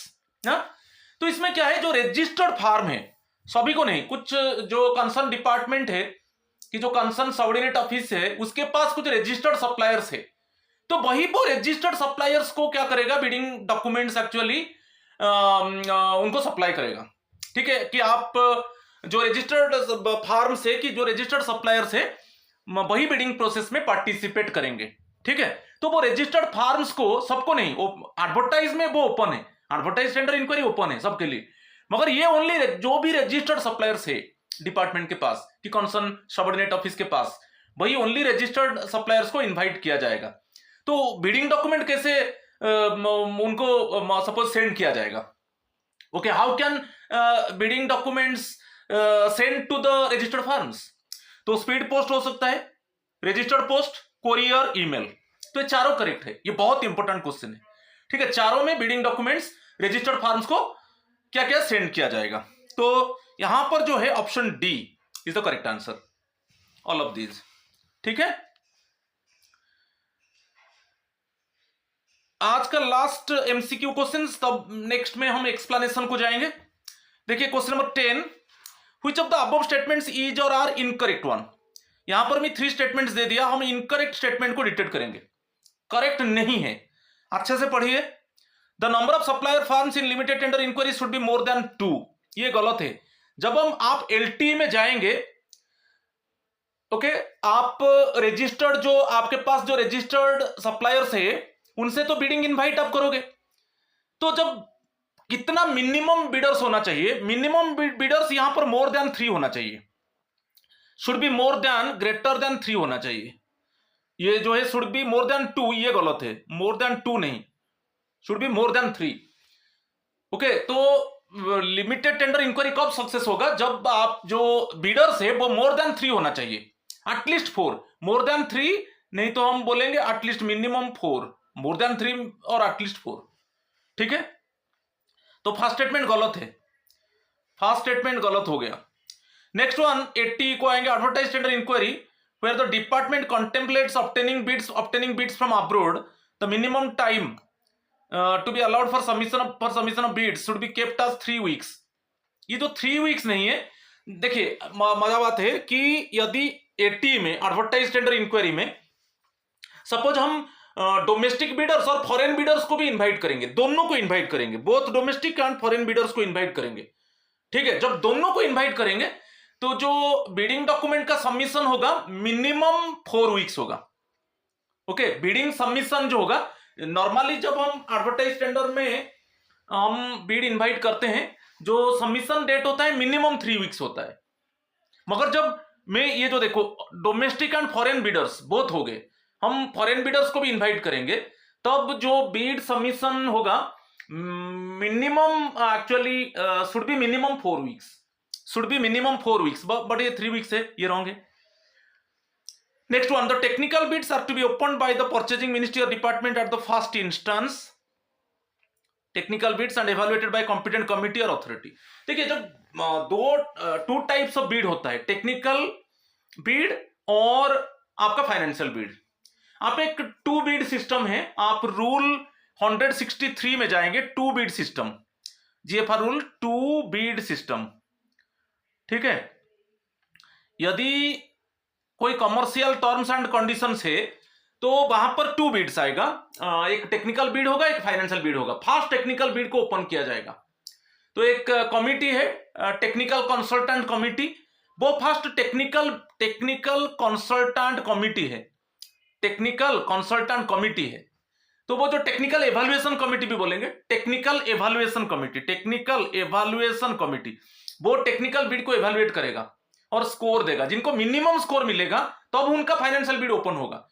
तो इसमें क्या है, जो रजिस्टर्ड फार्म है, सभी को नहीं, कुछ जो कंसर्न डिपार्टमेंट है, कि जो कंसर्न सबऑर्डिनेट ऑफिस है, उसके पास कुछ रजिस्टर्ड सप्लायर्स है, तो वही वो रजिस्टर्ड सप्लायर्स को क्या करेगा, बिडिंग डॉक्यूमेंट्स एक्चुअली उनको सप्लाई करेगा, ठीक है, कि आप जो रजिस्टर्ड फार्म से, कि जो रजिस्टर्ड सप्लायर्स है, वही बिडिंग प्रोसेस में पार्टिसिपेट करेंगे, ठीक है। तो वो रजिस्टर्ड फार्म्स को, सबको नहीं, एडवर्टाइज में वो ओपन है, एडवर्टाइज टेंडर इंक्वायरी ओपन है सबके लिए, मगर ये ओनली जो भी रजिस्टर्ड सप्लायर्स है डिपार्टमेंट के पास, कि कंसर्न सबऑर्डिनेट ऑफिस के पास, वही ओनली रजिस्टर्ड सप्लायर्स को इनवाइट किया जाएगा। तो बिडिंग डॉक्यूमेंट कैसे उनको सपोज सेंड किया जाएगा? Okay, how can bidding documents send to the registered firms? तो स्पीड पोस्ट हो सकता है, रजिस्टर्ड पोस्ट, कोरियर, ईमेल। तो ये चारों करेक्ट है, ये बहुत इंपॉर्टेंट क्वेश्चन है, ठीक है। चारों में बिडिंग डॉक्यूमेंट्स रजिस्टर्ड फार्म्स को क्या क्या सेंड किया जाएगा, तो यहां पर जो है option D is the correct answer, all of these, ठीक है। आज का लास्ट एमसीक्यू क्वेश्चंस, तब नेक्स्ट में हम एक्सप्लेनेशन को जाएंगे। देखिए question number 10, which of the above statements is और आर इनकरेक्ट वन। यहां पर भी 3 स्टेटमेंट्स दे दिया, हम इनकरेक्ट स्टेटमेंट को डिटेक्ट करेंगे, करेक्ट नहीं है। अच्छे से पढ़िए। The number of supplier firms in limited tender enquiry should be more than 2, ये गलत है। जब हम आप एलटी में जाएंगे, ओके, आप रजिस्टर्ड जो आपके पास जो रजिस्टर्ड सप्लायर्स है उनसे तो बिडिंग इनवाइट आप करोगे, तो जब कितना मिनिमम बिडर्स होना चाहिए, मिनिमम बिडर्स यहां पर मोर देन 3 होना चाहिए, should be more than greater than 3 होना चाहिए। ये जो है शुड बी मोर देन 2, ये गलत है, मोर देन 2 नहीं, should be more than 3। Okay, तो लिमिटेड टेंडर इंक्वायरी कब सक्सेस होगा, जब आप जो बिडर्स है वो मोर देन 3 होना चाहिए, एटलीस्ट 4, मोर देन 3 नहीं तो हम बोलेंगे एटलीस्ट मिनिमम 4, मोर देन 3 और एटलीस्ट 4। ठीक है, तो फर्स्ट स्टेटमेंट गलत है, फर्स्ट स्टेटमेंट गलत हो गया। नेक्स्ट वन 80 को आएंगे, advertise tender enquiry where the department contemplates obtaining bids from abroad, the minimum time to be allowed for submission of bids should be kept as 3 weeks. ये तो 3 weeks नहीं है। देखिए मजा बात है कि यदि 80 में एडवर्टाइज टेंडर इंक्वायरी में सपोज हम डोमेस्टिक बिडर्स और फॉरेन बिडर्स को भी इनवाइट करेंगे, दोनों को इनवाइट करेंगे, both domestic and foreign bidders को इनवाइट करेंगे। ठीक है, जब दोनों को इनवाइट करेंगे तो जो बिडिंग डॉक्यूमेंट का सबमिशन होगा मिनिमम 4 वीक्स होगा। ओके, बिडिंग सबमिशन जो होगा, नॉर्मली जब हम एडवर्टाइज टेंडर में हम बिड इनवाइट करते हैं, जो सबमिशन डेट होता है मिनिमम 3 वीक्स होता है। मगर जब मैं ये जो देखो domestic and foreign bidders both हो गए, हम फॉरेन बिडर्स को भी इनवाइट करेंगे, तब जो बिड सबमिशन होगा minimum actually should be minimum 4 weeks, should be minimum 4 weeks, but ये 3 वीक्स है, ये रॉन्ग है। Next one, the technical bids are to be opened by the purchasing ministry और department at the first instance, technical bids and evaluated by competent committee और authority. देखिए जब 2 types of bid होता है, technical bid और आपका financial bid. आप एक 2 बिड सिस्टम है, आप रूल 163 में जाएंगे, 2 bid system, GFR rule 2 bid system. ठीक है, यदि कोई कमर्शियल टर्म्स एंड कंडीशंस है तो वहां पर 2 बिड्स आएगा, एक टेक्निकल बिड होगा, एक फाइनेंशियल बिड होगा। फर्स्ट टेक्निकल बिड को ओपन किया जाएगा, तो एक कमिटी है टेक्निकल कंसल्टेंट कमिटी, वो फर्स्ट टेक्निकल कंसल्टेंट कमिटी है, टेक्निकल कंसल्टेंट कमिटी है। तो वो जो टेक्निकल एवैल्यूएशन कमिटी भी बोलेंगे, टेक्निकल एवैल्यूएशन कमिटी, वो टेक्निकल बिड को एवैल्यूएट करेगा और स्कोर देगा। जिनको मिनिमम स्कोर मिलेगा तब उनका फाइनेंशियल बिड ओपन होगा,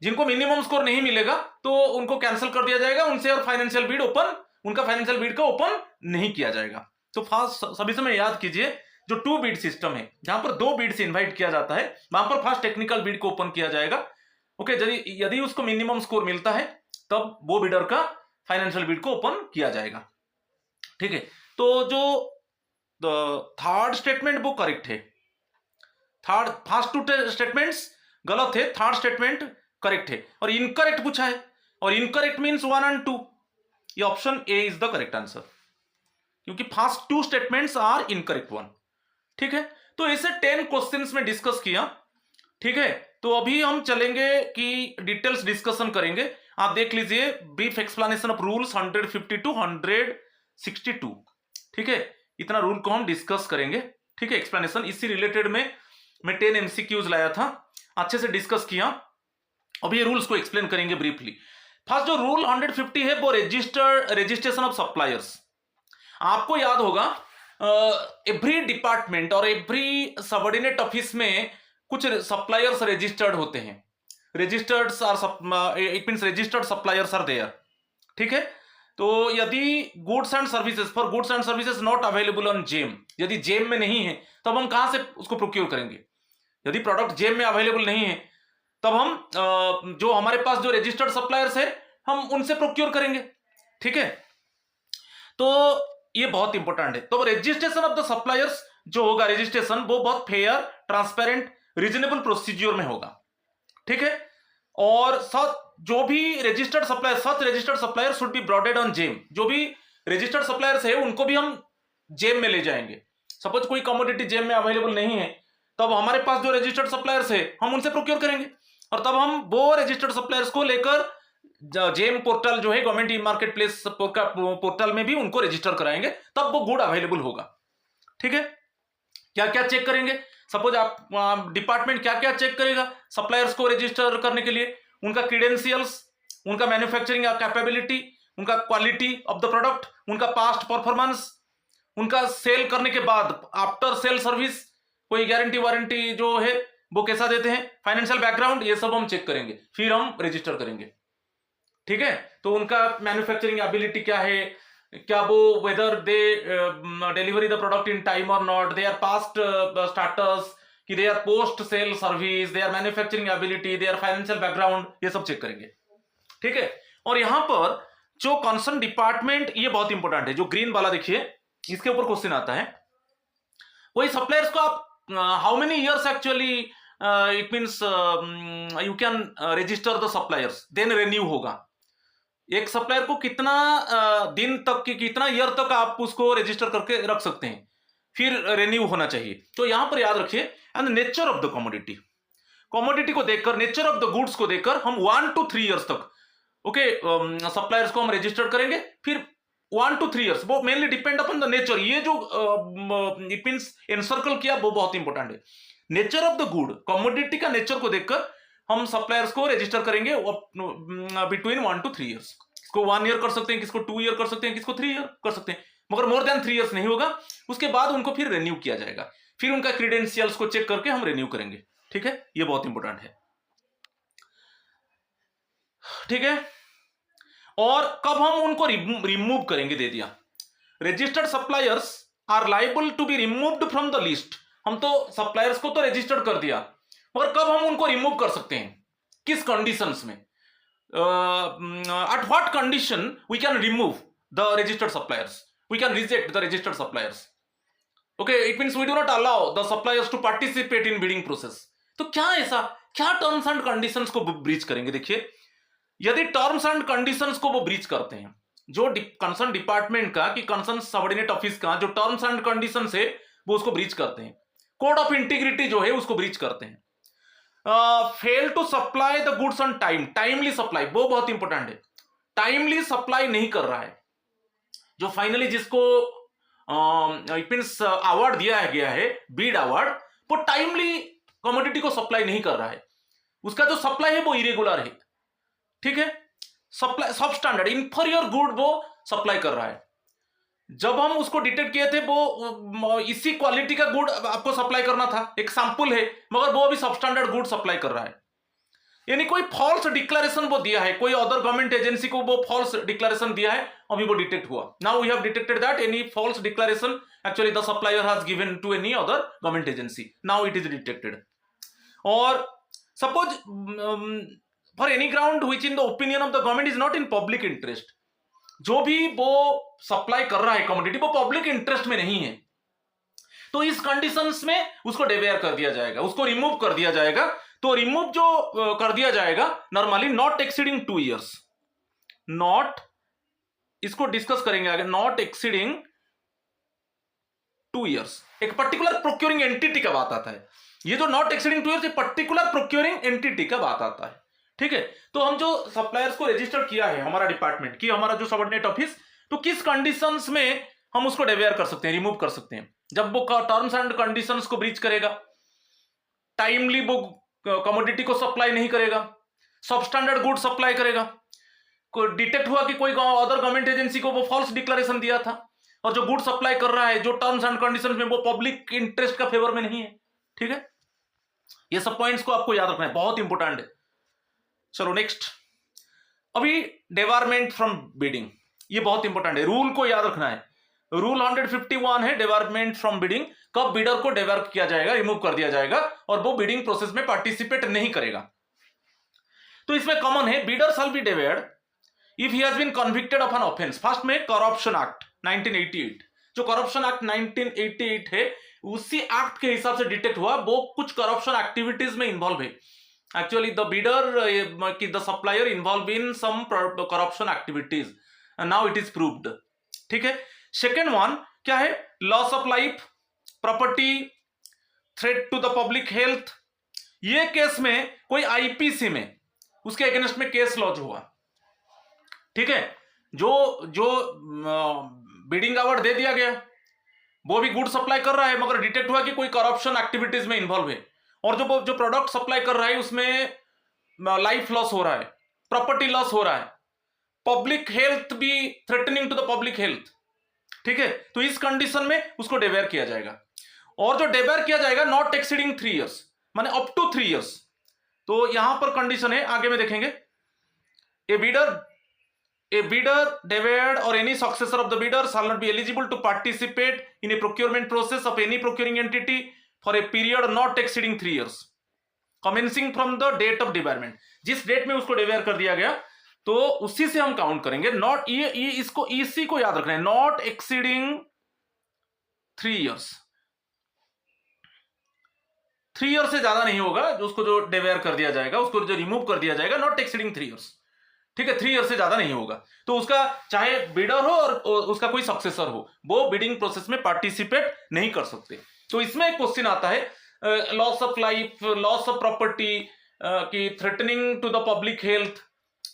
जिनको मिनिमम स्कोर नहीं मिलेगा तो उनको कैंसिल कर दिया जाएगा उनसे, और फाइनेंशियल बिड ओपन, उनका फाइनेंशियल बिड का ओपन नहीं किया जाएगा। तो फर्स्ट सभी समय याद कीजिए, जो 2 बिड सिस्टम है जहां पर 2 बिड से इन्वाइट किया जाता है, वहां पर फर्स्ट टेक्निकल बिड को ओपन किया जाएगा। ओके, यदि उसको मिनिमम स्कोर मिलता है तब वो बिडर का फाइनेंशियल बिड को ओपन किया जाएगा। ठीक है, तो जो थर्ड स्टेटमेंट वो करेक्ट है, फर्स्ट 2 स्टेटमेंट्स गलत है, थर्ड स्टेटमेंट करेक्ट है, और इनकरेक्ट पूछा है, और इनकरेक्ट मींस 1 और 2, ये option A is the correct answer, क्योंकि फर्स्ट 2 स्टेटमेंट्स आर इनकरेक्ट 1। ठीक है, तो ऐसे 10 क्वेश्चंस में डिस्कस किया। ठीक है, तो अभी हम चलेंगे कि डिटेल्स डिस्कशन करेंगे। आप देख लीजिए, brief explanation of rules 150 to 162। ठीक है, इतना रूल को हम डिस्कस करेंगे। ठीक है, एक्सप्लेनेशन इसी रिलेटेड में मैं 10 एमसीक्यूज लाया था, अच्छे से डिस्कस किया। अब ये रूल्स को एक्सप्लेन करेंगे ब्रीफली। फर्स्ट जो रूल 150 है वो रजिस्ट्रेशन ऑफ सप्लायर्स। आपको याद होगा एवरी डिपार्टमेंट और एवरी सबऑर्डिनेट ऑफिस में कुछ सप्लायर्स रजिस्टर्ड होते हैं, रजिस्टर्ड सप्लायर्स आर देयर। ठीक है, तो यदि goods and services not available on GeM, यदि जेम में नहीं है तब हम कहां से उसको प्रोक्योर करेंगे? यदि प्रोडक्ट जेम में अवेलेबल नहीं है तब हम जो हमारे पास जो रजिस्टर्ड सप्लायर्स है हम उनसे प्रोक्योर करेंगे। ठीक है, तो ये बहुत इंपॉर्टेंट है। तो रजिस्ट्रेशन ऑफ द सप्लायर्स जो होगा, रजिस्ट्रेशन वो बहुत फेयर, ट्रांसपेरेंट, रीजनेबल प्रोसीजर में होगा। ठीक है, और जो भी registered supplier, such registered supplier should be boarded on GeM. जो भी रजिस्टर्ड सप्लायर्स है उनको भी हम जेम में ले जाएंगे। सपोज कोई कमोडिटी जेम में अवेलेबल नहीं है, तब हमारे पास जो रजिस्टर्ड सप्लायर्स है हम उनसे प्रोक्योर करेंगे, और तब हम वो रजिस्टर्ड सप्लायर्स को लेकर जेम पोर्टल जो है government e market place portal में भी उनको रजिस्टर कराएंगे, तब वो गुड अवेलेबल होगा। ठीक है, क्या क्या चेक करेंगे? सपोज आप डिपार्टमेंट क्या क्या चेक करेगा सप्लायर्स को रजिस्टर करने के लिए? उनका क्रीडेंशियल्स, उनका मैन्युफैक्चरिंग कैपेबिलिटी, उनका क्वालिटी ऑफ द प्रोडक्ट, उनका पास्ट परफॉर्मेंस, उनका सेल करने के बाद आफ्टर सेल सर्विस कोई गारंटी वारंटी जो है वो कैसा देते हैं, फाइनेंशियल बैकग्राउंड, ये सब हम चेक करेंगे, फिर हम रजिस्टर करेंगे। ठीक है, तो उनका मैन्युफैक्चरिंग एबिलिटी क्या है, क्या वो whether they delivery the product in time और not, they are past starters, कि they are post sale service, they are manufacturing ability, they are financial background, ये सब चेक करेंगे। ठीक है, और यहां पर जो कंसर्न डिपार्टमेंट, ये बहुत इंपॉर्टेंट है, जो ग्रीन वाला देखिए इसके ऊपर क्वेश्चन आता है, कोई सप्लायर्स को आप how many years actually it means you can register the suppliers then renew होगा। एक सप्लायर को कितना दिन तक की, कितना ईयर तक आप उसको रजिस्टर करके रख सकते हैं, फिर रिन्यू होना चाहिए। तो यहां पर याद रखिए, and nature of the commodity, commodity को देखकर, नेचर ऑफ द गुड्स को देखकर हम 1 to 3 ईयर्स तक सप्लायर्स को हम रजिस्टर करेंगे, फिर 1 to 3 ईयर्स, वो mainly depend upon the nature. ये जो इट मींस एनसर्कल किया वो बहुत इंपॉर्टेंट है। Nature of the good, commodity का नेचर को देखकर हम सप्लायर्स को रजिस्टर करेंगे बिटवीन 1 to 3 ईयर्स। किसको 1 ईयर कर सकते हैं, किसको 2 ईयर कर सकते हैं, किसको 3 ईयर कर सकते हैं, मगर मोर देन 3 ईयर्स नहीं होगा। उसके बाद उनको फिर रिन्यू किया जाएगा, फिर उनका क्रीडेंशियल्स को चेक करके हम रिन्यू करेंगे। ठीक है, ये बहुत इंपॉर्टेंट है। ठीक है, और कब हम उनको रिमूव करेंगे, दे दिया, registered suppliers are liable to be removed from the list. हम तो सप्लायर्स को तो रजिस्टर्ड कर दिया, और कब हम उनको रिमूव कर सकते हैं, किस कंडीशंस में, at what condition we can remove the registered suppliers, we can reject the registered suppliers. Okay, it means we do not allow the suppliers to participate in bidding process. तो क्या ऐसा, क्या terms and conditions को breach करेंगे? देखिए, यदि terms and conditions को वो ब्रीच करते हैं, जो कंसर्न डिपार्टमेंट का कि कंसर्न सबऑर्डिनेट ऑफिस का जो टर्म्स एंड कंडीशंस है वो उसको ब्रीच करते हैं, कोड ऑफ इंटीग्रिटी जो है उसको ब्रीच करते हैं, fail to supply the goods on time, timely supply, वो बहुत इंपॉर्टेंट है, टाइमली सप्लाई नहीं कर रहा है, जो फाइनली जिसको इट मींस अवार्ड दिया गया है, बीड अवार्ड, वो टाइमली कमोडिटी को सप्लाई नहीं कर रहा है, उसका जो सप्लाई है वो इरेगुलर है। ठीक है, सप्लाई सब स्टैंडर्ड इंफीरियर गुड वो सप्लाई कर रहा है। जब हम उसको डिटेक्ट किए थे वो इसी क्वालिटी का गुड आपको सप्लाई करना था, एक सैंपल है, मगर वो अभी सबस्टैंडर्ड गुड सप्लाई कर रहा है, यानी कोई फॉल्स डिक्लेरेशन वो दिया है, कोई अदर गवर्नमेंट एजेंसी को वो फॉल्स डिक्लेरेशन दिया है, अभी वो डिटेक्ट हुआ। Now we have detected that any false declaration actually the supplier has given to any other government agency, now it is detected. और suppose for any ground which in the opinion of the government is not in public interest, जो भी वो supply कर रहा है commodity वो public interest में नहीं है, तो इस कंडीशंस में उसको डिवेयर कर दिया जाएगा, उसको रिमूव कर दिया जाएगा। तो रिमूव जो कर दिया जाएगा normally not exceeding 2 years, not, इसको डिस्कस करेंगे आगे, नॉट एक्सीडिंग 2 ईयर्स, एक पर्टिकुलर प्रोक्योरिंग एंटिटी का बात आता है। ये जो not exceeding 2 years particular procuring entity का बात आता है। ठीक है, तो हम जो सप्लायर्स को रजिस्टर किया है हमारा डिपार्टमेंट की, हमारा जो सबऑर्डिनेट ऑफिस, तो किस कंडीशंस में हम उसको डिवेयर कर सकते हैं, रिमूव कर सकते हैं? जब वो टर्म्स एंड कंडीशंस को ब्रीच करेगा, टाइमली वो कमोडिटी को सप्लाई नहीं करेगा, सबस्टैंडर्ड गुड सप्लाई करेगा, को डिटेक्ट हुआ कि कोई अदर गवर्नमेंट एजेंसी को वो फॉल्स डिक्लेरेशन दिया था, और जो गुड सप्लाई कर रहा है जो टर्म्स एंड कंडीशंस में वो पब्लिक इंटरेस्ट का फेवर में नहीं है। ठीक है, ये सब पॉइंट्स को आपको याद रखना है, बहुत इंपॉर्टेंट है। चलो नेक्स्ट, अभी डिबारमेंट फ्रॉम बिडिंग, ये बहुत इंपॉर्टेंट है, रूल को याद रखना है। रूल 151 है डिबारमेंट फ्रॉम बिडिंग, कब बिडर को डिबार किया जाएगा, रिमूव कर दिया जाएगा, और वो बिडिंग प्रोसेस में पार्टिसिपेट नहीं करेगा। तो इसमें कॉमन है, bidder shall be debarred if he has been convicted of an offence. First में करप्शन एक्ट 1988, जो करप्शन एक्ट 1988 है उसी एक्ट के हिसाब से डिटेक्ट हुआ, वो कुछ करप्शन एक्टिविटीज में इन्वॉल्व है, Actually, the bidder, the supplier involved in some corruption activities, and now it is proved. ठीक है. सेकेंड वन क्या है? Loss of life, property, threat to the public health. ये केस में कोई आईपीसी में उसके अगेंस्ट में केस लॉन्च हुआ. ठीक है. जो जो बिडिंग अवार्ड दे दिया गया, वो भी गुड सप्लाई कर रहा है, मगर डिटेक्ट हुआ कि कोई करप्शन एक्टिविटीज में इन्वॉल्व है, और जो प्रोडक्ट सप्लाई कर रहा है उसमें लाइफ लॉस हो रहा है, प्रॉपर्टी लॉस हो रहा है, पब्लिक हेल्थ भी threatening to the public health. ठीक है. तो इस कंडीशन में उसको डेवेयर किया जाएगा, और जो डेवेयर किया जाएगा नॉट एक्सीडिंग 3 years, माने अप टू 3 years. तो यहां पर कंडीशन है, आगे में देखेंगे. A bidder devoured or any successor of the bidder shall not be eligible to participate in a procurement process of any procuring entity for a period not exceeding 3 years, commencing from the date of debarment. जिस date में उसको डेवेयर कर दिया गया तो उसी से हम काउंट करेंगे. नॉट ये इसको इसी को याद रखना है, नॉट एक्सीडिंग 3 years. 3 years से ज्यादा नहीं होगा उसको जो डेवेयर कर दिया जाएगा, उसको जो रिमूव कर दिया जाएगा, नॉट एक्सीडिंग 3 years. ठीक है. 3 years से ज्यादा नहीं होगा. तो उसका चाहे बिडर हो और उसका कोई सक्सेसर हो, वो बिडिंग प्रोसेस में पार्टिसिपेट नहीं कर सकते. तो इसमें एक क्वेश्चन आता है, loss of life, loss of property की threatening to the public health.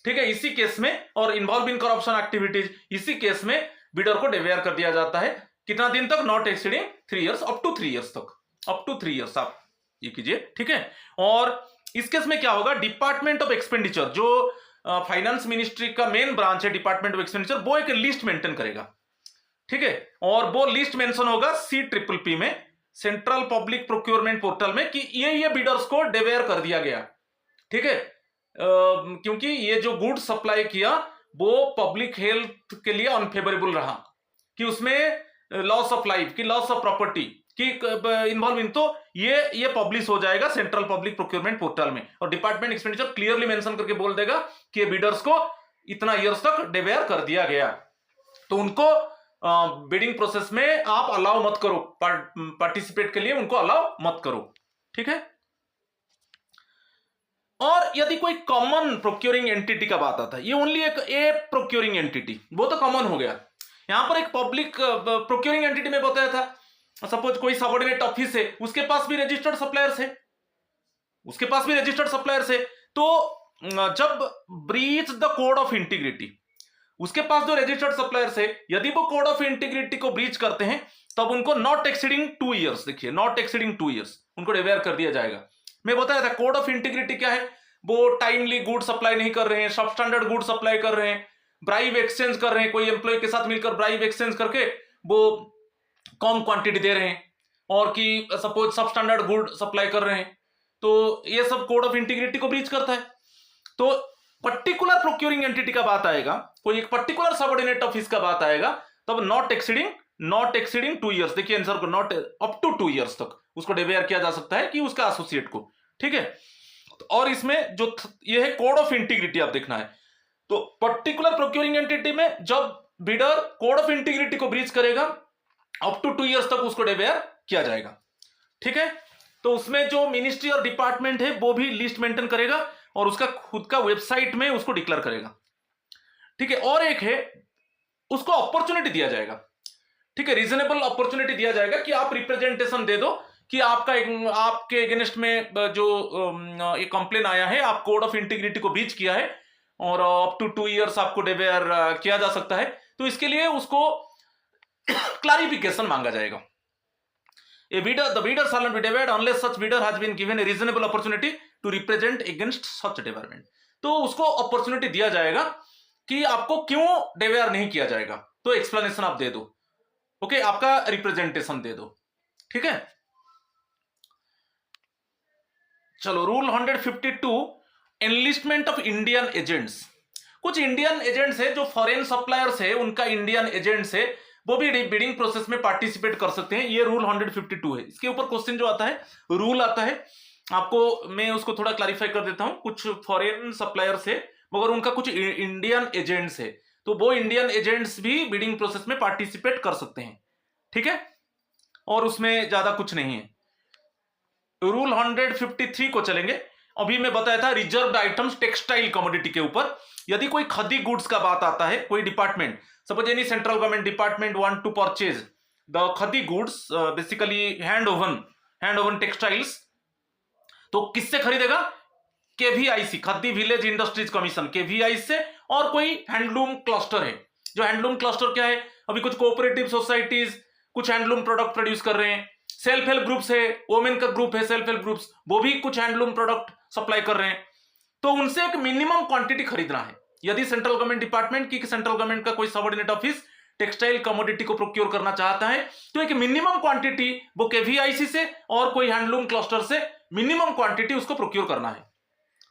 ठीक है. इसी केस में, और इन्वॉल्व इन करप्शन एक्टिविटीज, इसी केस में बिडर को डेवेयर कर दिया जाता है. कितना दिन तक? Not exceeding 3 years, up to 3 years तक. अप टू 3 years आप ये कीजिए. ठीक है. और इस केस में क्या होगा? डिपार्टमेंट ऑफ एक्सपेंडिचर, जो फाइनेंस मिनिस्ट्री का मेन ब्रांच है डिपार्टमेंट ऑफ एक्सपेंडिचर, वो एक लिस्ट मेंटेन करेगा. ठीक है. और वो लिस्ट मेंशन होगा CPPP में, सेंट्रल पब्लिक प्रोक्योरमेंट पोर्टल में, कि ये बिडर्स को डेवेयर कर दिया गया. ठीक है. क्योंकि ये जो गुड सप्लाई किया वो पब्लिक हेल्थ के लिए अनफेवरेबल रहा, कि उसमें लॉस ऑफ लाइफ की, लॉस ऑफ प्रॉपर्टी की इन्वॉल्व इन, तो ये पब्लिश हो जाएगा सेंट्रल पब्लिक प्रोक्योरमेंट पोर्टल में, और डिपार्टमेंट एक्सपेंडिचर क्लियरली मेंशन करके बोल देगा कि ये बिडर्स को इतना ईयर्स तक डेवेयर कर दिया गया. तो उनको बिडिंग प्रोसेस में आप अलाउ मत करो, पार्टिसिपेट के लिए उनको अलाउ मत करो. ठीक है. और यदि कोई कॉमन प्रोक्योरिंग एंटिटी का बात आता है, ये ओनली एक ए प्रोक्योरिंग एंटिटी, वो तो कॉमन हो गया. यहां पर एक पब्लिक प्रोक्योरिंग एंटिटी में बताया था, सपोज कोई सबऑर्डिनेट ऑफिस है, उसके पास भी रजिस्टर्ड सप्लायर्स है, उसके पास भी रजिस्टर्ड सप्लायर्स है. तो जब breach the code of integrity, उसके पास जो रजिस्टर्ड सप्लायर्स है, यदि वो कोड ऑफ इंटीग्रिटी को ब्रीच करते हैं, तब उनको नॉट एक्सीडिंग 2 years, देखिए नॉट एक्सीडिंग 2 years उनको डेवेयर कर दिया जाएगा. मैं बताया था कोड ऑफ इंटीग्रिटी क्या है, वो टाइमली गुड सप्लाई नहीं कर रहे हैं, सब स्टैंडर्ड गुड सप्लाई कर रहे हैं, ब्राइब एक्सचेंज कर रहे हैं, कोई एम्प्लॉय के साथ मिलकर ब्राइब एक्सचेंज करके वो कम क्वांटिटी दे रहे हैं, और कि सपोज सब स्टैंडर्ड गुड सप्लाई कर रहे हैं, तो ये सब कोड ऑफ इंटीग्रिटी को ब्रीच करता है. तो पर्टिकुलर प्रोक्योरिंग एंटिटी का बात आएगा, कोई एक पर्टिकुलर सबऑर्डिनेट ऑफिस का बात आएगा, तब नॉट एक्सीडिंग 2 years, देखिए आंसर को, नॉट अप टू 2 years तक उसको डेवेयर किया जा सकता है कि उसका एसोसिएट को. ठीक है. और इसमें जो ये है कोड ऑफ इंटीग्रिटी, आप देखना है. तो पर्टिकुलर प्रोक्योरिंग एंटिटी में जब बिडर कोड ऑफ इंटीग्रिटी को ब्रीच करेगा, अप टू 2 years तक उसको डेवेयर किया जाएगा. ठीक है. तो उसमें जो मिनिस्ट्री और डिपार्टमेंट है वो भी लिस्ट मेंटेन करेगा, और उसका खुद का वेबसाइट में उसको डिक्लेयर करेगा. ठीक है. और एक है, उसको अपॉर्चुनिटी दिया जाएगा. ठीक है. रीजनेबल अपॉर्चुनिटी दिया जाएगा कि आप रिप्रेजेंटेशन दे दो कि आपके अगेंस्ट में जो एक कंप्लेन आया है, आप कोड ऑफ इंटीग्रिटी को ब्रीच किया है, और अप टू 2 years आपको डेवेयर किया जा सकता है. तो इसके लिए उसको क्लैरिफिकेशन मांगा जाएगा. The bidder shall not be debarred unless such bidder has been given a reasonable opportunity to represent against such debarment. तो उसको अपॉर्चुनिटी दिया जाएगा कि आपको क्यों डेवेयर नहीं किया जाएगा, तो एक्सप्लेनेशन आप दे दो. ओके. आपका रिप्रेजेंटेशन दे दो. ठीक है. चलो, rule 152, enlistment of Indian agents. कुछ इंडियन एजेंट्स है जो फॉरेन सप्लायर्स है, उनका इंडियन एजेंट्स है, वो भी बिडिंग प्रोसेस में पार्टिसिपेट कर सकते हैं. ये रूल 152 है. इसके ऊपर क्वेश्चन जो आता है, रूल आता है, आपको मैं उसको थोड़ा क्लैरिफाई कर देता हूं. कुछ फॉरेन सप्लायर्स है, मगर उनका कुछ इंडियन एजेंट्स है, तो वो इंडियन एजेंट्स भी बिडिंग प्रोसेस में पार्टिसिपेट कर सकते हैं. ठीक है. और उसमें ज्यादा कुछ नहीं है. रूल 153 को चलेंगे. अभी मैं बताया था रिजर्व्ड आइटम्स टेक्सटाइल कमोडिटी के ऊपर। यदि कोई खदी गुड्स का बात आता है, कोई department, suppose any central government department want to purchase the khadi goods, basically hand woven textiles, तो किससे खरीदेगा? KVIC, Khadi village industries commission, KVI से, और कोई हैंडलूम क्लस्टर है। जो हैंडलूम क्लस्टर क्या है? अभी कुछ कोऑपरेटिव सोसाइटीज कुछ हैंडलूम प्रोडक्ट प्रोड्यूस कर रहे हैं, सेल्फ हेल्प ग्रुप्स है, वोमेन का ग्रुप है सेल्फ हेल्प ग्रुप्स, वो भी कुछ हैंडलूम प्रोडक्ट सप्लाई कर रहे हैं। तो उनसे एक मिनिमम क्वांटिटी खरीदना है। यदि सेंट्रल गवर्नमेंट डिपार्टमेंट की सेंट्रल गवर्नमेंट का कोई सबऑर्डिनेट ऑफिस टेक्सटाइल कमोडिटी को प्रोक्योर करना चाहता है, तो एक मिनिमम क्वांटिटी वो केवीआईसी से और कोई हैंडलूम क्लस्टर से मिनिमम क्वांटिटी उसको प्रोक्योर करना है।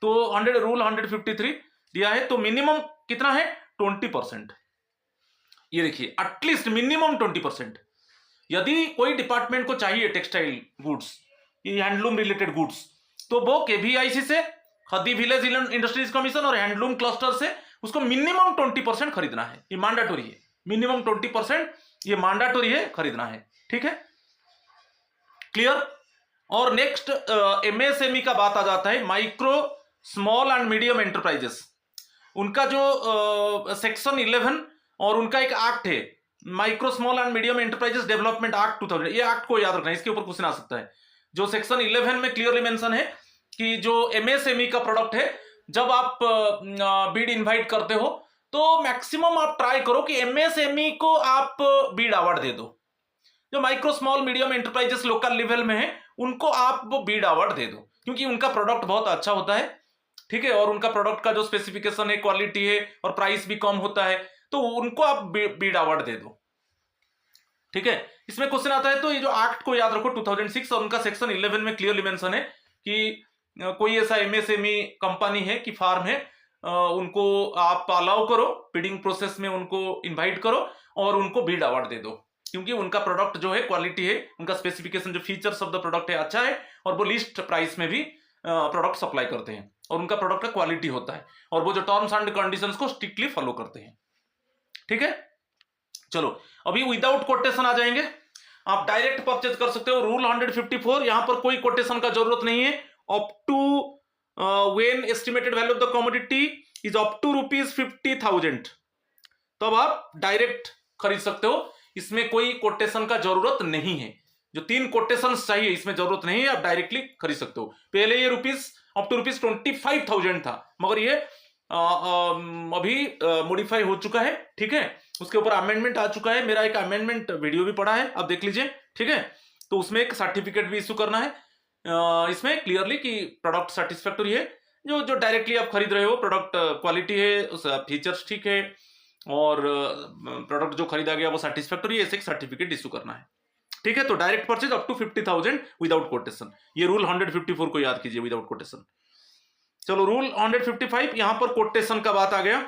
तो रूल 153 दिया है, तो मिनिमम कितना है? 20%। ये देखिए, एटलीस्ट मिनिमम 20%। यदि कोई डिपार्टमेंट को चाहिए टेक्सटाइल गुड्स, ये हैंडलूम रिलेटेड गुड्स, तो वो केवीआईसी से, खदी विलेज इंडस्ट्रीज कमीशन और हैंडलूम क्लस्टर से उसको मिनिमम 20% खरीदना है। ये मैंडेटरी है, मिनिमम 20% ये मैंडेटरी है, खरीदना है। ठीक है, क्लियर। और नेक्स्ट एमएसएमई का बात आ जाता है, micro small and medium enterprises. उनका जो सेक्शन 11 और उनका एक एक्ट है, micro small and medium enterprises development act 2000, ये एक्ट को याद रखना, इसके ऊपर क्वेश्चन आ सकता है। जो सेक्शन 11 में क्लियरली मेंशन है कि जो एमएसएमई का प्रोडक्ट है, जब आप बीड इनवाइट करते हो तो मैक्सिमम आप ट्राई करो कि एमएसएमई को आप बीड अवार्ड दे दो। जो micro small medium enterprises local level में है, उनको आप वो बीड अवार्ड दे दो, क्योंकि उनका प्रोडक्ट बहुत अच्छा होता है। ठीक है, और उनका प्रोडक्ट का जो स्पेसिफिकेशन है, क्वालिटी है और प्राइस भी कम होता है, तो उनको आप बीड अवार्ड दे दो। ठीक है, इसमें क्वेश्चन आता है, तो ये जो एक्ट को याद रखो 2006, और उनका सेक्शन 11 में क्लियरली मेंशन है कि कोई ऐसा एमएसएमई कंपनी है कि फार्म है, उनको आप अलाउ करो, बिडिंग प्रोसेस में उनको इनवाइट करो और उनको बीड अवार्ड दे दो, क्योंकि उनका प्रोडक्ट जो है, क्वालिटी है, उनका स्पेसिफिकेशन, जो फीचर्स ऑफ द प्रोडक्ट है अच्छा है, और वो लिस्ट प्राइस में भी प्रोडक्ट सप्लाई करते हैं, और उनका प्रोडक्ट का क्वालिटी होता है, और वो जो टर्म्स एंड कंडीशंस को स्ट्रिक्टली फॉलो करते हैं। ठीक है, चलो अभी विदाउट कोटेशन आ जाएंगे। आप डायरेक्ट परचेज कर सकते हो। रूल 154, यहां पर कोई कोटेशन का जरूरत नहीं है। Up to when estimated value of the commodity is up to ₹50,000, तब आप डायरेक्ट खरीद सकते हो। इसमें कोई कोटेशन का जरूरत नहीं है। जो 3 कोटेशन चाहिए, इसमें जरूरत नहीं है, आप डायरेक्टली खरीद सकते हो। पहले ये अप टू ₹25,000 था, मगर ये अभी मॉडिफाई हो चुका है। ठीक है, उसके ऊपर अमेंडमेंट आ चुका है। मेरा एक अमेंडमेंट वीडियो भी पड़ा है, आप देख लीजिए। ठीक है, तो उसमें एक सर्टिफिकेट भी इशू करना है, इसमें क्लियरली कि प्रोडक्ट सेटिस्फैक्टरी है। जो डायरेक्टली आप खरीद रहे हो, प्रोडक्ट क्वालिटी है, फीचर्स ठीक है, और प्रोडक्ट जो खरीदा गया वो सेटिस्फैक्टरी है, ऐसे एक सर्टिफिकेट इशू करना है। ठीक है, तो direct purchase up to 50,000 without quotation. ये रूल 154 को याद कीजिए, विदाउट कोटेशन। चलो रूल 155, यहां पर कोटेशन का बात आ गया।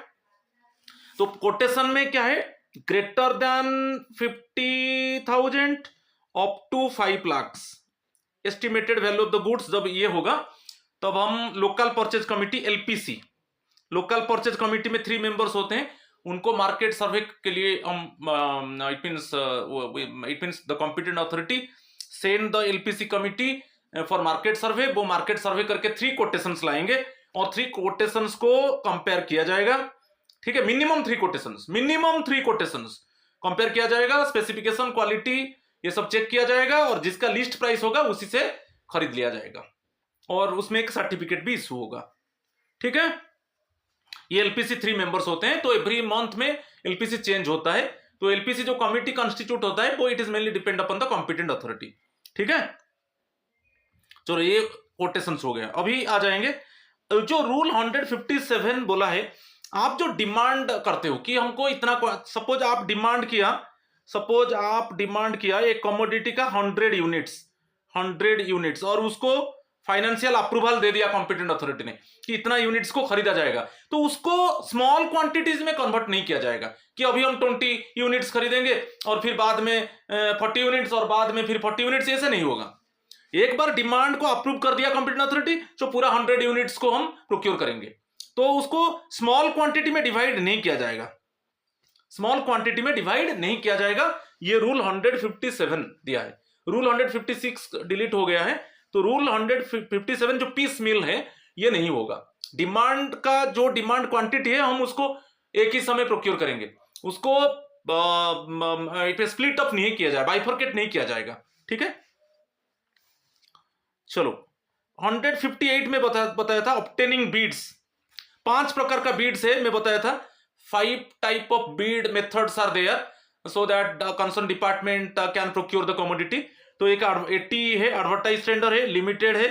तो कोटेशन में क्या है? Greater than 50,000 up to 5 lakh estimated value of the goods. जब ये होगा तब हम local purchase committee, LPC, local purchase committee में 3 मेंबर्स होते हैं, उनको मार्केट सर्वे के लिए हम it means the competent authority send the LPC committee for market सर्वे। वो मार्केट सर्वे करके 3 कोटेशंस लाएंगे, और 3 कोटेशंस को कंपेयर किया जाएगा। ठीक है, मिनिमम 3 कोटेशंस कंपेयर किया जाएगा, स्पेसिफिकेशन, क्वालिटी, ये सब चेक किया जाएगा, और जिसका लिस्ट प्राइस होगा उसी से खरीद लिया जाएगा, और उसमें एक सर्टिफिकेट भी इशू होगा। ठीक है, ये एलपीसी 3 मेंबर्स होते हैं। तो एवरी मंथ में एलपीसी चेंज होता है। तो एलपीसी जो कमिटी कंस्टिट्यूट होता है, वो it is mainly depend upon the competent authority. ठीक है, चलो ये कोटेशंस हो गया। अभी आ जाएंगे जो रूल 157 बोला है। आप जो डिमांड करते हो कि हमको इतना, सपोज आप डिमांड किया एक कमोडिटी का 100 यूनिट्स, और उसको फाइनेंशियल अप्रूवल दे दिया कॉम्पिटेंट अथॉरिटी ने कि इतना यूनिट्स को खरीदा जाएगा, तो उसको स्मॉल क्वांटिटीज में कन्वर्ट नहीं किया जाएगा कि अभी हम 20 यूनिट्स खरीदेंगे और फिर बाद में 40 यूनिट्स और बाद में फिर 40 यूनिट्स, ऐसे नहीं होगा। एक बार डिमांड को अप्रूव कर दिया कॉम्पिटेंट अथॉरिटी, तो पूरा 100 यूनिट्स को हम प्रोक्योर करेंगे, तो उसको स्मॉल क्वांटिटी में डिवाइड नहीं किया जाएगा। ये रूल 157 दिया है। रूल 156 डिलीट हो गया है, तो रूल 157 जो पीस मिल है, ये नहीं होगा। डिमांड का जो डिमांड क्वांटिटी है हम उसको एक ही समय प्रोक्योर करेंगे, उसको स्प्लिट अप नहीं किया जाए, बाइफरकेट नहीं किया जाएगा, ठीक है। चलो 158 में बताया था ऑब्टेनिंग बीड्स, 5 प्रकार का बीड्स है, मैं बताया था 5 type of bid methods are there so that concern department can procure the commodity. तो एक 80 है, एडवर्टाइज टेंडर है, लिमिटेड है,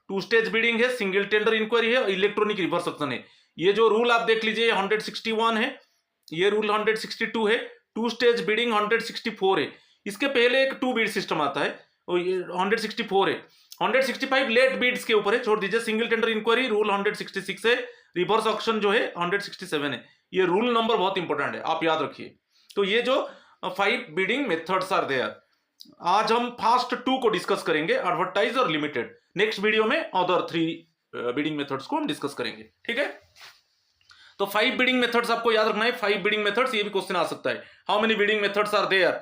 2 स्टेज बिडिंग है, सिंगल टेंडर इंक्वायरी है, इलेक्ट्रॉनिक रिवर्स ऑक्शन है। ये जो रूल आप देख लीजिए 161 है, ये रूल 162 है, 2 स्टेज बिडिंग 164 है। इसके पहले एक 2 बीड सिस्टम आता है, वो ये 164 है। 165 लेट बीड्स के ऊपर है, छोड़ दीजिए। सिंगल टेंडर इंक्वायरी रूल 166 है, रिवर्स ऑक्शन जो है 167 है। ये रूल नंबर बहुत इंपॉर्टेंट है, आप याद रखिए। तो ये जो 5 बिडिंग मेथड्स आर देयर, आज हम फास्ट 2 को डिस्कस करेंगे, एडवर्टाइज और लिमिटेड। नेक्स्ट वीडियो में अदर 3 बिडिंग मेथड्स को हम डिस्कस करेंगे, ठीक है। तो 5 बिडिंग मेथड्स आपको याद रखना है, 5 बिडिंग मेथड्स, ये भी क्वेश्चन आ सकता है, how many bidding methods are there,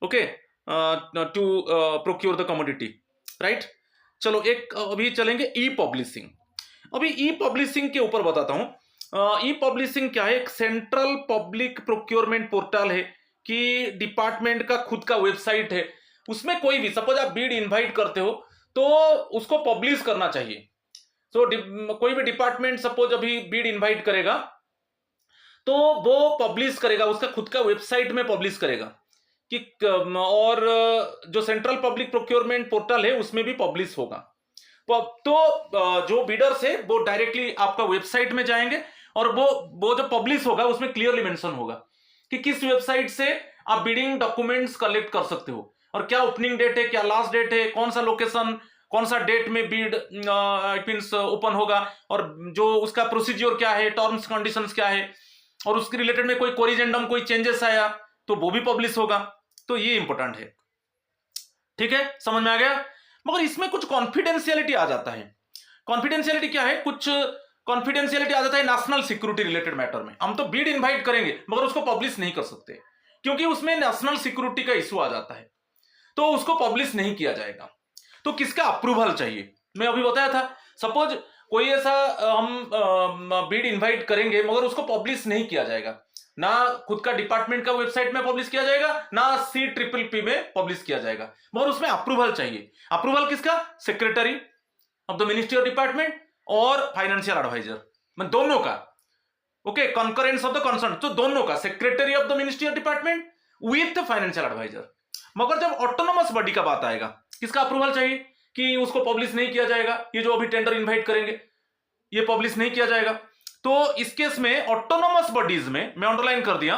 okay, to procure the commodity, right. चलो एक अभी चलेंगे ई पब्लिशिंग। अभी ई पब्लिशिंग के ऊपर बताता हूं। ई पब्लिशिंग क्या है? एक सेंट्रल पब्लिक प्रोक्योरमेंट पोर्टल है कि डिपार्टमेंट का खुद का वेबसाइट है, उसमें कोई भी, सपोज आप बीड इनवाइट करते हो तो उसको पब्लिश करना चाहिए। तो कोई भी डिपार्टमेंट सपोज अभी बीड इनवाइट करेगा तो वो पब्लिश करेगा, उसका खुद का वेबसाइट में पब्लिश करेगा कि, और जो सेंट्रल पब्लिक प्रोक्योरमेंट पोर्टल है उसमें भी पब्लिश होगा। तो जो बीडर्स है वो डायरेक्टली आपका वेबसाइट में जाएंगे और वो जो पब्लिश होगा उसमें क्लियरली मेंशन होगा कि किस वेबसाइट से आप बिडिंग डॉक्यूमेंट्स कलेक्ट कर सकते हो और क्या ओपनिंग डेट है, क्या लास्ट डेट है, कौन सा लोकेशन, कौन सा डेट में बीड इट मींस ओपन होगा, और जो उसका प्रोसीजर क्या है, टर्म्स कंडीशंस क्या है, और उसके रिलेटेड में कोई कोरिजेंडम, कोई चेंजेस आया तो वो भी पब्लिश होगा। तो ये इंपॉर्टेंट है, ठीक है, समझ में आ गया। मगर इसमें कुछ कॉन्फिडेंशियलिटी आ जाता है। कॉन्फिडेंशियलिटी क्या है? कुछ कॉन्फिडेंशियलिटी आ जाता है नेशनल सिक्योरिटी रिलेटेड मैटर में। हम तो बीड इनवाइट करेंगे मगर उसको पब्लिश नहीं कर सकते क्योंकि उसमें नेशनल सिक्योरिटी का इश्यू आ जाता है, तो उसको पब्लिश नहीं किया जाएगा। तो किसका अप्रूवल चाहिए? मैं अभी बताया था, सपोज कोई ऐसा हम बीड इनवाइट करेंगे मगर उसको पब्लिश नहीं किया जाएगा, ना खुद का डिपार्टमेंट का वेबसाइट में पब्लिश किया जाएगा, ना CPPP में पब्लिश किया जाएगा, मगर उसमें अप्रूवल चाहिए। अप्रूवल किसका? Secretary of the ministry of department और फाइनेंशियल एडवाइजर, मतलब दोनों का, okay, concurrence of the concern, तो दोनों का, secretary of the ministry of department with financial adviser. मगर जब ऑटोनोमस बॉडी का बात आएगा, किसका अप्रूवल चाहिए कि उसको पब्लिश नहीं किया जाएगा? ये जो अभी टेंडर इनवाइट करेंगे ये पब्लिश नहीं किया जाएगा। तो इस केस में ऑटोनोमस बॉडीज में, मैं अंडरलाइन कर दिया,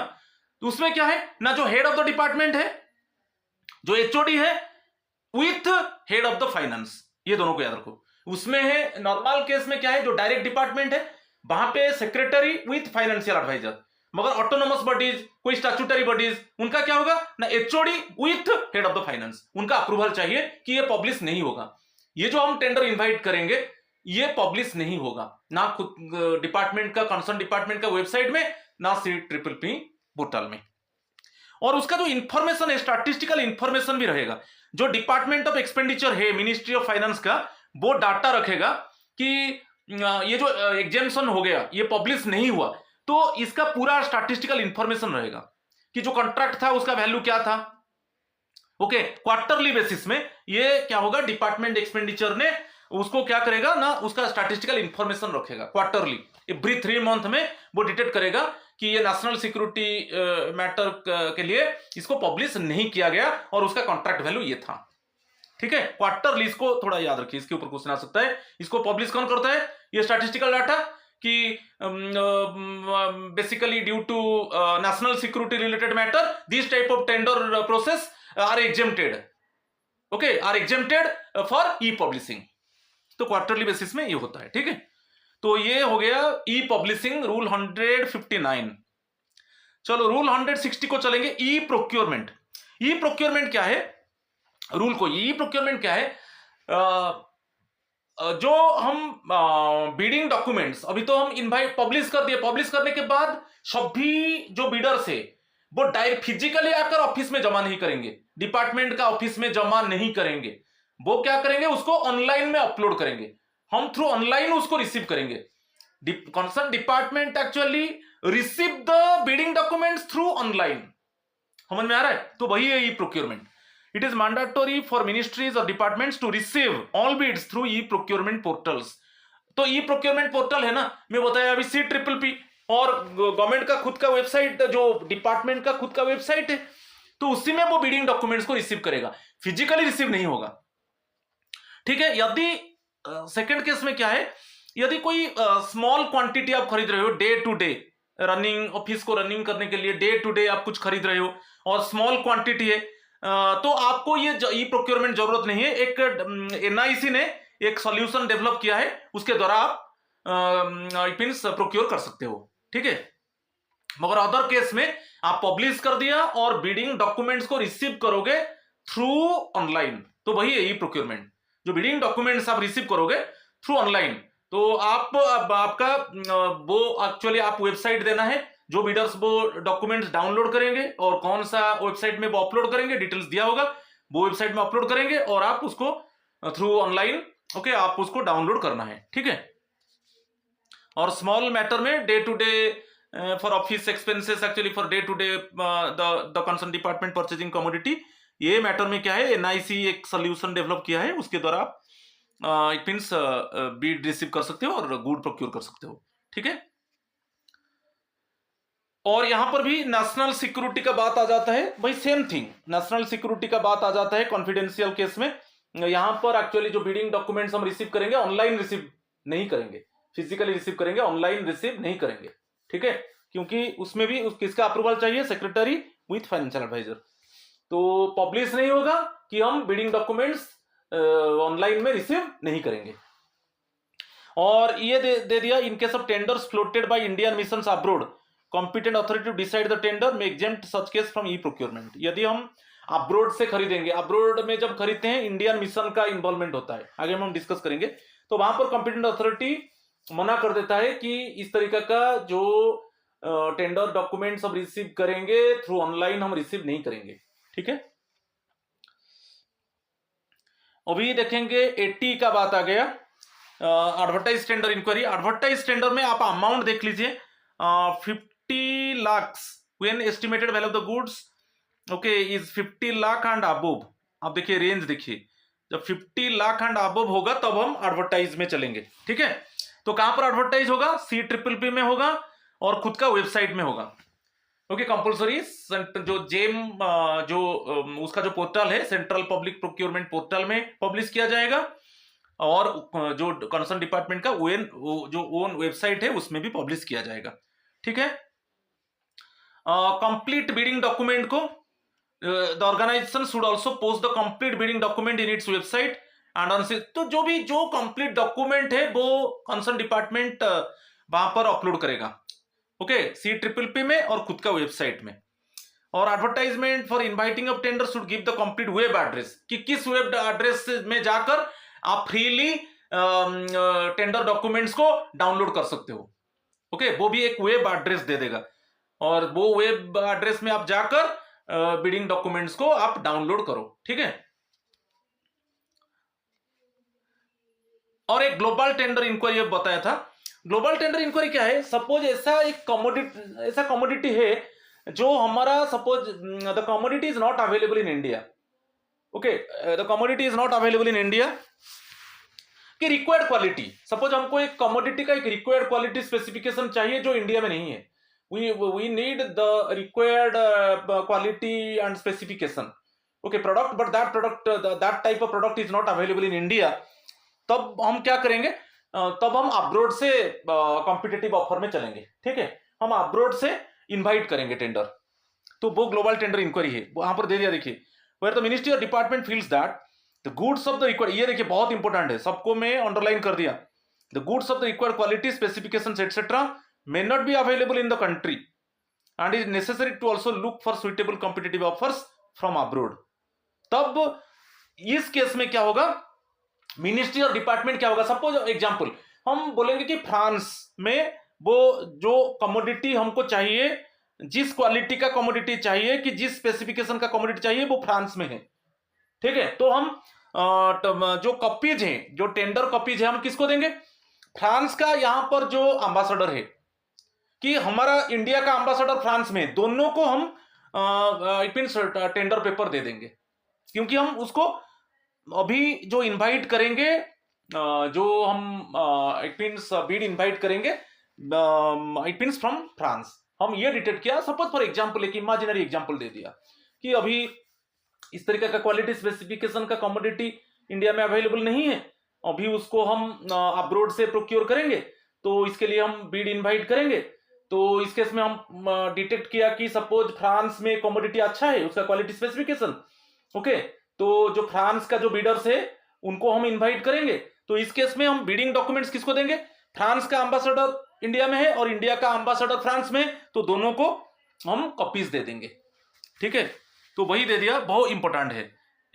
तो उसमें क्या है ना, जो हेड ऑफ द डिपार्टमेंट है, जो HOD है, with head of the finance, ये दोनों को याद रखो। उसमें है नॉर्मल केस में क्या है, जो डायरेक्ट डिपार्टमेंट है वहां पे सेक्रेटरी विथ फाइनेंशियल एडवाइजर, मगर ऑटोनोमस बॉडीज, कोई स्टैट्यूटरी बॉडीज, उनका क्या होगा ना, HOD with head of the finance, उनका अप्रूवल चाहिए कि ये पब्लिश नहीं होगा। ये जो हम टेंडर इनवाइट करेंगे ये पब्लिश नहीं होगा, ना खुद डिपार्टमेंट का, कंसर्न डिपार्टमेंट का वेबसाइट में, ना CPPP पोर्टल में। और उसका जो इंफॉर्मेशन है, स्टैटिस्टिकल इंफॉर्मेशन भी रहेगा। जो डिपार्टमेंट ऑफ एक्सपेंडिचर है मिनिस्ट्री ऑफ फाइनेंस का, वो डाटा रखेगा कि ये जो एग्जेम्पशन हो गया ये पब्लिश नहीं हुआ, तो इसका पूरा स्टैटिस्टिकल इंफॉर्मेशन रहेगा कि जो कॉन्ट्रैक्ट था उसका वैल्यू क्या था। ओके, क्वार्टरली बेसिस में ये क्या होगा, डिपार्टमेंट एक्सपेंडिचर ने उसको क्या करेगा ना, उसका स्टैटिस्टिकल इंफॉर्मेशन रखेगा क्वार्टरली, एवरी 3 मंथ में वो डिटेक्ट करेगा कि ये नेशनल सिक्योरिटी मैटर के लिए इसको पब्लिश नहीं किया गया और उसका कॉन्ट्रैक्ट वैल्यू ये था, ठीक है। क्वार्टरली, इसको थोड़ा याद रखिए, इसके ऊपर क्वेश्चन आ सकता है। इसको पब्लिश कौन करता है? ये स्टैटिस्टिकल डाटा कि basically due to national security related matter this type of tender process are exempted, okay, are exempted for e publishing. तो क्वार्टरली बेसिस में ये होता है, ठीक है। तो ये हो गया ई पब्लिशिंग रूल 159। चलो रूल 160 को चलेंगे, ई प्रोक्योरमेंट। ई प्रोक्योरमेंट क्या है? रूल को, ई प्रोक्योरमेंट क्या है? जो हम बिडिंग डॉक्यूमेंट्स अभी तो हम इनवाइट पब्लिश कर दिए, पब्लिश करने के बाद सभी जो बिडर्स है वो डायरेक्ट फिजिकली आकर ऑफिस में जमा नहीं करेंगे, डिपार्टमेंट का ऑफिस में जमा नहीं करेंगे, वो क्या करेंगे, उसको ऑनलाइन में अपलोड करेंगे। हम थ्रू ऑनलाइन उसको रिसीव करेंगे। Concern department actually receive the bidding documents through online. समझ में आ रहा है? तो वही है e procurement. It is mandatory for ministries और departments to receive all bids through e procurement portals. तो ई प्रोक्योरमेंट पोर्टल है ना, मैं बताया अभी CPPP, और गवर्नमेंट का खुद का वेबसाइट, जो डिपार्टमेंट का खुद का वेबसाइट है, तो उसी में वो बिडिंग डॉक्यूमेंट्स को रिसीव करेगा, फिजिकली रिसीव नहीं होगा। ठीक है। यदि सेकंड केस में क्या है, यदि कोई स्मॉल क्वांटिटी आप खरीद रहे हो, day to day running, office को रनिंग करने के लिए डे टू डे आप कुछ खरीद रहे हो और स्मॉल क्वांटिटी है, तो आपको ये ई प्रोक्योरमेंट जरूरत नहीं है। एक NIC ने एक सॉल्यूशन डेवलप किया है, उसके द्वारा आप प्रोक्योर कर सकते हो। ठीक है। मगर अदर केस में आप पब्लिश कर दिया और बिडिंग डॉक्यूमेंट्स को रिसीव करोगे थ्रू ऑनलाइन, तो वही है ई प्रोक्योरमेंट। जो बिडिंग डॉक्यूमेंट्स आप रिसीव करोगे थ्रू ऑनलाइन, तो आपका वो एक्चुअली आप वेबसाइट देना है, जो बिडर्स वो डॉक्यूमेंट्स डाउनलोड करेंगे और कौन सा वेबसाइट में वो अपलोड करेंगे, डिटेल्स दिया होगा, वो वेबसाइट में अपलोड करेंगे और आप उसको थ्रू ऑनलाइन ओके आप उसको डाउनलोड करना है। ठीक है। और स्मॉल मैटर में day to day for office expenses, actually for day to day the concern department purchasing commodity, ये मैटर में क्या है, NIC एक सोल्यूशन डेवलप किया है, उसके द्वारा आप इट मींस बीड रिसीव कर सकते हो और गुड प्रोक्योर कर सकते हो। ठीक है। और यहां पर भी नेशनल सिक्योरिटी का बात आ जाता है, भाई सेम थिंग, नेशनल सिक्योरिटी का बात आ जाता है कॉन्फिडेंशियल केस में। यहां पर एक्चुअली जो बिडिंग डॉक्यूमेंट्स हम रिसीव करेंगे, ऑनलाइन रिसीव नहीं करेंगे, फिजिकली रिसीव करेंगे, ऑनलाइन रिसीव नहीं करेंगे। ठीक है। क्योंकि उसमें भी किसका अप्रूवल चाहिए, सेक्रेटरी विथ फाइनेंशियल एडवाइजर। तो पब्लिश नहीं होगा कि हम बिडिंग डॉक्यूमेंट्स ऑनलाइन में रिसीव नहीं करेंगे। और ये दे दिया, in case of tenders floated by Indian missions abroad, competent authority to decide the tender में exempt such case from e procurement. यदि हम अब्रोड से खरीदेंगे, अब्रोड में जब खरीदते हैं इंडियन मिशन का इन्वॉल्वमेंट होता है, आगे हम डिस्कस करेंगे, तो वहां पर कॉम्पिटेंट अथॉरिटी मना कर देता है कि इस तरीके का जो टेंडर डॉक्यूमेंट्स हम रिसीव करेंगे थ्रू ऑनलाइन हम रिसीव नहीं करेंगे। ठीक है। अभी देखेंगे 80 का बात आ गया, advertise tender enquiry. Advertise tender में आप अमाउंट देख लीजिए, 50 lakh when estimated value of the goods okay is 50 lakh and above. आप देखिए रेंज देखिए, जब 50 लाख एंड अबव होगा तब हम एडवर्टाइज में चलेंगे। ठीक है। तो कहां पर एडवर्टाइज होगा, CPPP में होगा और खुद का वेबसाइट में होगा। ओके। कंपल्सरी जो जेम जो उसका जो पोर्टल है, सेंट्रल पब्लिक प्रोक्योरमेंट पोर्टल में पब्लिश किया जाएगा, और जो कंसर्न डिपार्टमेंट का जो ओन वेबसाइट है उसमें भी पब्लिश किया जाएगा। ठीक है। कंप्लीट बिडिंग डॉक्यूमेंट को the organisation should also post the complete bidding document in its website and on, तो जो कंप्लीट डॉक्यूमेंट है वो कंसर्न डिपार्टमेंट वहां पर अपलोड करेगा। ओके। CPPP में और खुद का वेबसाइट में। और advertisement for inviting of tender should give the complete web address, कि किस वेब एड्रेस में जाकर आप फ्रीली टेंडर डॉक्यूमेंट्स को डाउनलोड कर सकते हो। ओके। वो भी एक वेब एड्रेस दे देगा, और वो वेब एड्रेस में आप जाकर बिडिंग डॉक्यूमेंट्स को आप डाउनलोड करो। ठीक है। और एक ग्लोबल टेंडर इंक्वायरी बताया था। ग्लोबल टेंडर इंक्वायरी क्या है, सपोज ऐसा एक कमोडिटी है जो हमारा, suppose the commodity is not available in India. Okay. The commodity is not available in India कि रिक्वायर्ड क्वालिटी, सपोज हमको एक कमोडिटी का एक रिक्वायर्ड क्वालिटी स्पेसिफिकेशन चाहिए जो इंडिया में नहीं है, we need the required quality and specification, okay, product, but that product that type of product is not available in India। तब हम क्या करेंगे, तब हम अब्रोड से कॉम्पिटिटिव ऑफर में चलेंगे। ठीक है। हम अब्रोड से इनवाइट करेंगे टेंडर, तो वो ग्लोबल टेंडर इंक्वायरी है, वहां पर दे दिया। देखिए, वेयर द मिनिस्ट्री और department feels that the goods of the required, ये देखिए बहुत इंपॉर्टेंट है, सबको मैं अंडरलाइन कर दिया, the goods of the required quality specifications etcetera may not be available in the country and is necessary to also look for suitable competitive offers from abroad। तब इस केस में क्या होगा, मिनिस्ट्री और डिपार्टमेंट क्या होगा, सपोज एग्जांपल हम बोलेंगे कि फ्रांस में वो जो कमोडिटी हमको चाहिए, जिस क्वालिटी का कमोडिटी चाहिए, कि जिस स्पेसिफिकेशन का कमोडिटी चाहिए वो फ्रांस में है। ठीक है। तो हम जो कॉपीज हैं, जो टेंडर कॉपीज है, हम किसको देंगे? फ्रांस का यहाँ पर जो एम्बेसडर है, कि हमारा इंडिया का एम्बेसडर फ्रांस में, दोनों को हम इट मीन्स टेंडर पेपर दे देंगे, क्योंकि हम उसको अभी जो इनवाइट करेंगे, जो हम इट मीन्स बीड इनवाइट करेंगे, इट मीन्स फ्रॉम फ्रांस, हम ये डिटेक्ट किया। सपोज फॉर एग्जांपल, एक इमेजिनरी एग्जांपल दे दिया कि अभी इस तरीके का क्वालिटी स्पेसिफिकेशन का कमोडिटी इंडिया में अवेलेबल नहीं है, अभी उसको हम अब्रोड से प्रोक्योर करेंगे, तो इसके लिए हम बीड इनवाइट करेंगे। तो इस केस में हम डिटेक्ट किया कि सपोज फ्रांस में कमोडिटी अच्छा है, उसका क्वालिटी स्पेसिफिकेशन, ओके, तो जो फ्रांस का जो बीडर्स है उनको हम इनवाइट करेंगे। तो इस केस में हम बीडिंग डॉक्यूमेंट्स किसको देंगे? फ्रांस का एम्बेसडर इंडिया में है और इंडिया का एम्बेसडर फ्रांस में, तो दोनों को हम कॉपीज दे देंगे, ठीक है। तो वही दे दिया, बहुत इंपॉर्टेंट है,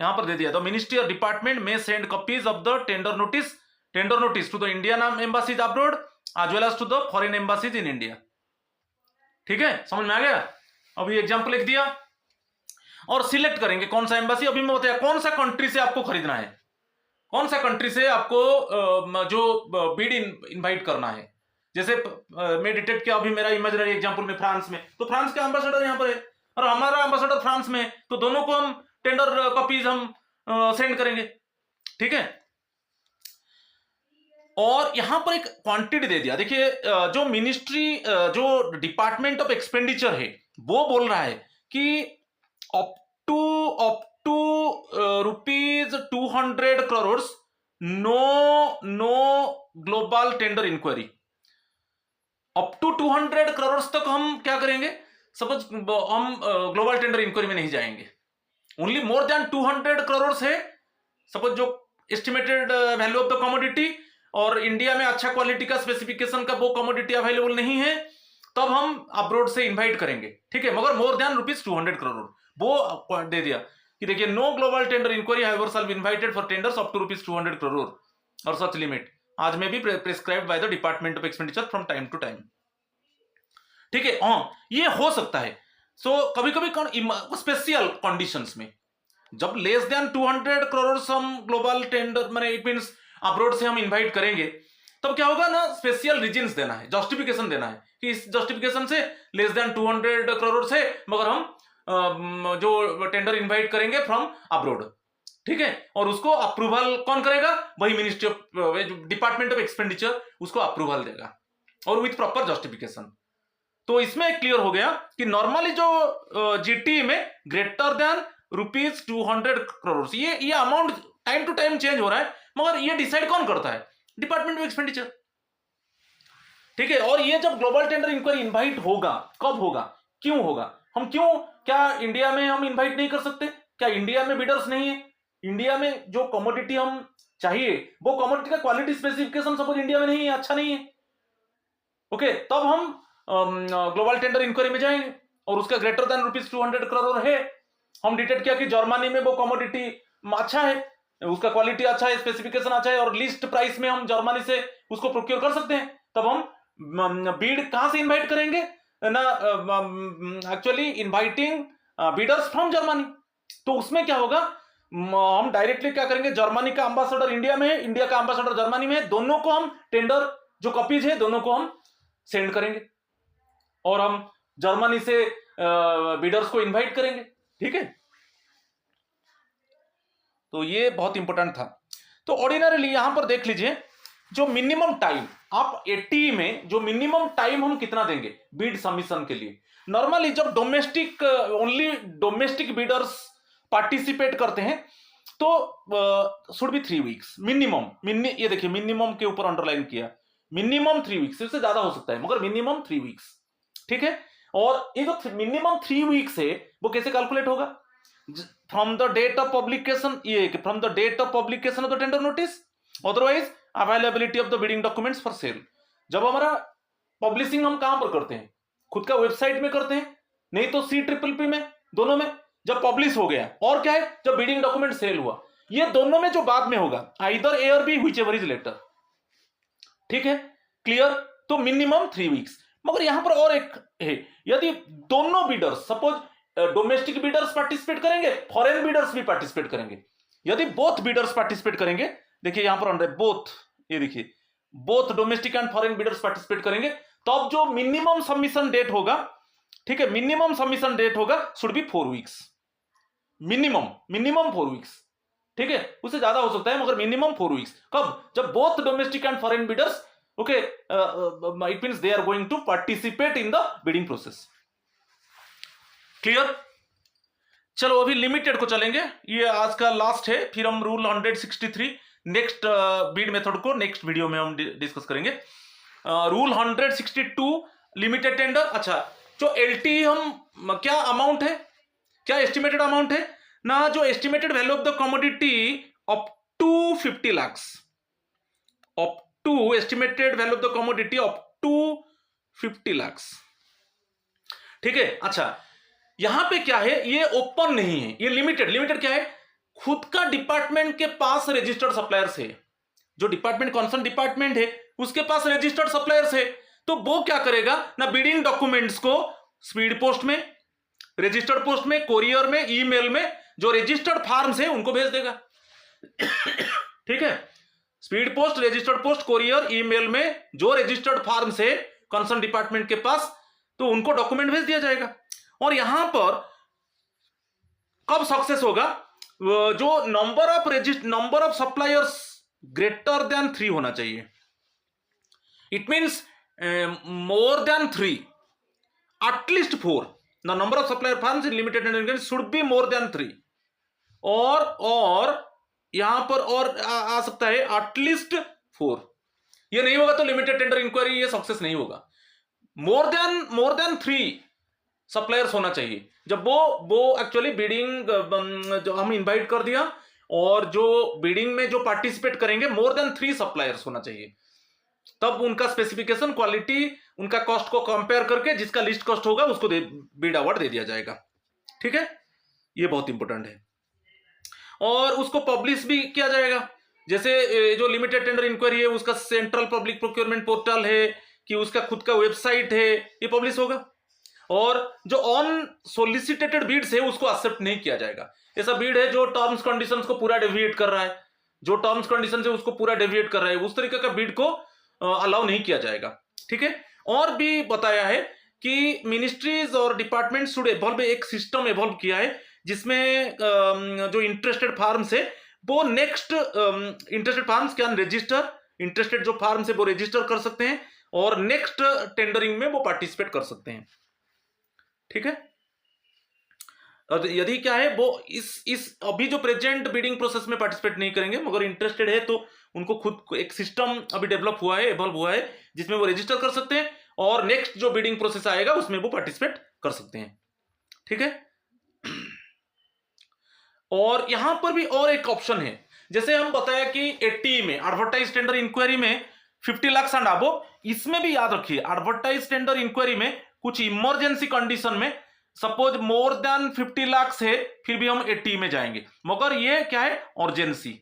यहां पर दे दिया, द मिनिस्ट्री और डिपार्टमेंट में send copies of the tender notice to the Indian embassies abroad as well as to the foreign embassies in India. ठीक है, समझ में आ गया? अभी एग्जाम्पल लिख दिया और सिलेक्ट करेंगे कौन सा एम्बेसी। अभी मैं बताया कौन सा कंट्री से आपको खरीदना है, कौन सा कंट्री से आपको जो बीड इनवाइट करना है। जैसे मैं डिटेक्ट किया अभी मेरा इमेजिनरी एग्जांपल में फ्रांस में, तो फ्रांस का एम्बेसडर यहां पर है और हमारा एम्बेसडर फ्रांस में, तो दोनों को हम टेंडर कॉपीज हम सेंड करेंगे, ठीक है। और यहां पर एक क्वांटिटी दे दिया। देखिए जो मिनिस्ट्री जो डिपार्टमेंट ऑफ एक्सपेंडिचर है वो बोल रहा है कि up to rupees 200 crore no global tender enquiry, up to 200 crore तक हम क्या करेंगे? सपोज हम ग्लोबल टेंडर इंक्वायरी में नहीं जाएंगे। ओनली मोर देन 200 करोड़ है सपोज जो estimated value of the commodity, और इंडिया में अच्छा क्वालिटी का स्पेसिफिकेशन का वो कमोडिटी अवेलेबल नहीं है, तब हम अब्रोड से इनवाइट करेंगे, ठीक है। मगर मोर देन रुपीज 200 करोड़ वो दे दिया कि देखिए no global tender enquiry however shall be invited for tenders up to rupees 200 crore और such limit as may be prescribed by the department of expenditure from time to time, ठीक है। हाँ, ये हो सकता है। सो कभी कभी स्पेशल कंडीशंस में जब लेस देन 200 करोड़ हम ग्लोबल टेंडर माने इट मींस अब्रोड से हम इनवाइट करेंगे, तब क्या होगा ना, स्पेशल रीजंस देना है, जस्टिफिकेशन देना है कि इस जस्टिफिकेशन से लेस देन 200 करोड़ से मगर हम जो टेंडर इनवाइट करेंगे फ्रॉम अब्रोड, ठीक है। और उसको अप्रूवल कौन करेगा? वही ministry of department of expenditure उसको अप्रूवल देगा और विथ प्रॉपर जस्टिफिकेशन। तो इसमें क्लियर हो गया कि नॉर्मली जो जीटी में ग्रेटर देन रुपीज 200 करोड़, ये amount time to time change हो रहा है, मगर ये डिसाइड कौन करता है? डिपार्टमेंट ऑफ एक्सपेंडिचर, ठीक है। और ये जब ग्लोबल टेंडर इंक्वायरी इनवाइट होगा, कब होगा, क्यों होगा, हम क्यों, क्या इंडिया में हम इनवाइट नहीं कर सकते? क्या इंडिया में बिडर्स नहीं है? इंडिया में जो कमोडिटी हम चाहिए वो कमोडिटी का क्वालिटी स्पेसिफिकेशन सपोज इंडिया में नहीं है, अच्छा नहीं है, ओके, तब हम ग्लोबल टेंडर इंक्वायरी में जाएंगे और उसका ग्रेटर देन रुपीज 200 करोड़ है। हम डिटेक्ट किया कि जर्मनी में वो कमोडिटी अच्छा है, उसका क्वालिटी अच्छा है, स्पेसिफिकेशन अच्छा है और लिस्ट प्राइस में हम जर्मनी से उसको प्रोक्योर कर सकते हैं, तब हम बीड कहां से इनवाइट करेंगे ना, actually inviting Bidder's from Germany. तो उसमें क्या होगा, हम डायरेक्टली क्या करेंगे, जर्मनी का एम्बेसडर इंडिया में है, इंडिया का एम्बेसडर जर्मनी में है, दोनों को हम टेंडर जो कॉपीज है दोनों को हम सेंड करेंगे और हम जर्मनी से बीडर्स को इनवाइट करेंगे, ठीक है। तो ये बहुत इंपॉर्टेंट था। तो ऑर्डिनरीली यहां पर देख लीजिए जो मिनिमम टाइम आप 80 में जो मिनिमम टाइम हम कितना देंगे बीड सबमिशन के लिए। नॉर्मली जब domestic only domestic Bidder's participate करते हैं तो शुड बी 3 वीक्स मिनिमम। ये देखिए मिनिमम के ऊपर अंडरलाइन किया, मिनिमम 3 वीक्स, इससे ज्यादा हो सकता है मगर मिनिमम 3 वीक्स, ठीक है। और ये जो मिनिमम 3 वीक्स है वो कैसे कैलकुलेट होगा? From the date of publication, ये from the date of publication of the tender notice, otherwise availability of the bidding documents for sale. जब हमारा पब्लिशिंग हम कहां पर करते हैं, खुद का वेबसाइट में करते हैं, नहीं तो CPPP में, दोनों में जब पब्लिश हो गया, और क्या है जब बिडिंग डॉक्यूमेंट सेल हुआ, ये दोनों में जो बाद में होगा आइदर ए और बी व्हिचएवर इज लेटर, ठीक है, क्लियर। तो मिनिमम 3 वीक्स। मगर यहां पर और एक है, यदि दोनों Bidder's suppose domestic Bidder's participate करेंगे, फॉरेन बीडर्स भी पार्टिसिपेट करेंगे, यदि बोथ बिडर्स पार्टिसिपेट करेंगे, देखिए यहां पर बोथ, ये देखिए both domestic and foreign bidders participate करेंगे, तब जो मिनिमम सबमिशन डेट होगा, ठीक है, मिनिमम सबमिशन डेट होगा should be 4 weeks, minimum 4 weeks, ठीक है, उससे ज्यादा हो सकता है मगर मिनिमम 4 वीक्स। कब? जब both domestic and foreign bidders, okay, it means they are going to participate in the bidding process. Clear? चलो अभी लिमिटेड को चलेंगे, ये आज का लास्ट है, फिर हम रूल 163 नेक्स्ट बिड मेथड को नेक्स्ट वीडियो में हम डिस्कस करेंगे। Rule 162 limited tender. अच्छा, जो एलटी हम क्या अमाउंट है, क्या एस्टिमेटेड अमाउंट है ना, जो estimated value of the commodity up to 50 lakhs, up to estimated value of the commodity up to 50 lakhs, ठीक है। अच्छा, यहां पे क्या है, ये ओपन नहीं है, ये लिमिटेड क्या है, खुद का डिपार्टमेंट के पास रजिस्टर्ड सप्लायर्स है, जो डिपार्टमेंट कंसर्न डिपार्टमेंट है उसके पास रजिस्टर्ड सप्लायर्स है, तो वो क्या करेगा ना, बिडिंग डॉक्यूमेंट्स को स्पीड पोस्ट में, रजिस्टर्ड पोस्ट में, कोरियर में, ईमेल में जो रजिस्टर्ड फार्म्स है उनको भेज देगा, ठीक है, speed post, registered post, courier, email में जो रजिस्टर्ड फार्म्स है कंसर्न डिपार्टमेंट के पास, तो उनको डॉक्यूमेंट भेज दिया जाएगा। और यहां पर कब सक्सेस होगा, जो number of suppliers greater than 3 होना चाहिए, it means more than 3, at least 4, the number of supplier firms in limited tender should be more than 3, और यहां पर और आ सकता है एटलीस्ट 4, ये नहीं होगा तो लिमिटेड टेंडर इंक्वायरी ये सक्सेस नहीं होगा। मोर देन 3 सप्लायर्स होना चाहिए। जब वो एक्चुअली बिडिंग जो हम इनवाइट कर दिया, और जो बिडिंग में जो पार्टिसिपेट करेंगे मोर देन 3 सप्लायर्स होना चाहिए, तब उनका स्पेसिफिकेशन, क्वालिटी, उनका कॉस्ट को कंपेयर करके जिसका लिस्ट कॉस्ट होगा उसको बिड अवार्ड दे दिया जाएगा, ठीक है, ये बहुत इंपॉर्टेंट है। और उसको पब्लिश भी किया जाएगा, जैसे जो लिमिटेड टेंडर इंक्वायरी है उसका सेंट्रल पब्लिक प्रोक्योरमेंट पोर्टल है कि उसका खुद का वेबसाइट है, ये पब्लिश होगा। और जो ऑन सोलिसिटेटेड बीड्स है उसको एक्सेप्ट नहीं किया जाएगा। ऐसा बीड है जो टर्म्स कंडीशंस को पूरा डेविएट कर रहा है, जो टर्म्स कंडीशंस है उसको पूरा डेविएट कर रहा है, उस तरीके का बीड को अलाउ नहीं किया जाएगा, ठीक है। और भी बताया है कि मिनिस्ट्रीज और डिपार्टमेंट शुड एवॉल्व, एक सिस्टम एवॉल्व किया है जिसमें जो इंटरेस्टेड फार्म्स है वो next interested farms can register, interested जो फार्म्स है वो रजिस्टर कर सकते हैं और नेक्स्ट टेंडरिंग में वो पार्टिसिपेट कर सकते हैं, ठीक है। और यदि क्या है वो इस अभी जो प्रेजेंट बिडिंग प्रोसेस में पार्टिसिपेट नहीं करेंगे मगर इंटरेस्टेड है तो उनको खुद एक सिस्टम अभी डेवलप हुआ है, एवॉल्व हुआ है, जिसमें वो रजिस्टर कर सकते हैं और नेक्स्ट जो बिडिंग प्रोसेस आएगा उसमें वो पार्टिसिपेट कर सकते हैं, ठीक है। और यहां पर भी और एक ऑप्शन है, जैसे हम बताया कि 80 में एडवर्टाइज टेंडर इंक्वायरी में 50 लाख एंड अबव, इसमें भी याद रखिए एडवर्टाइज टेंडर इंक्वायरी में कुछ इमरजेंसी कंडीशन में सपोज मोर देन 50 लाख है फिर भी हम 80 में जाएंगे, मगर ये क्या है, अर्जेंसी,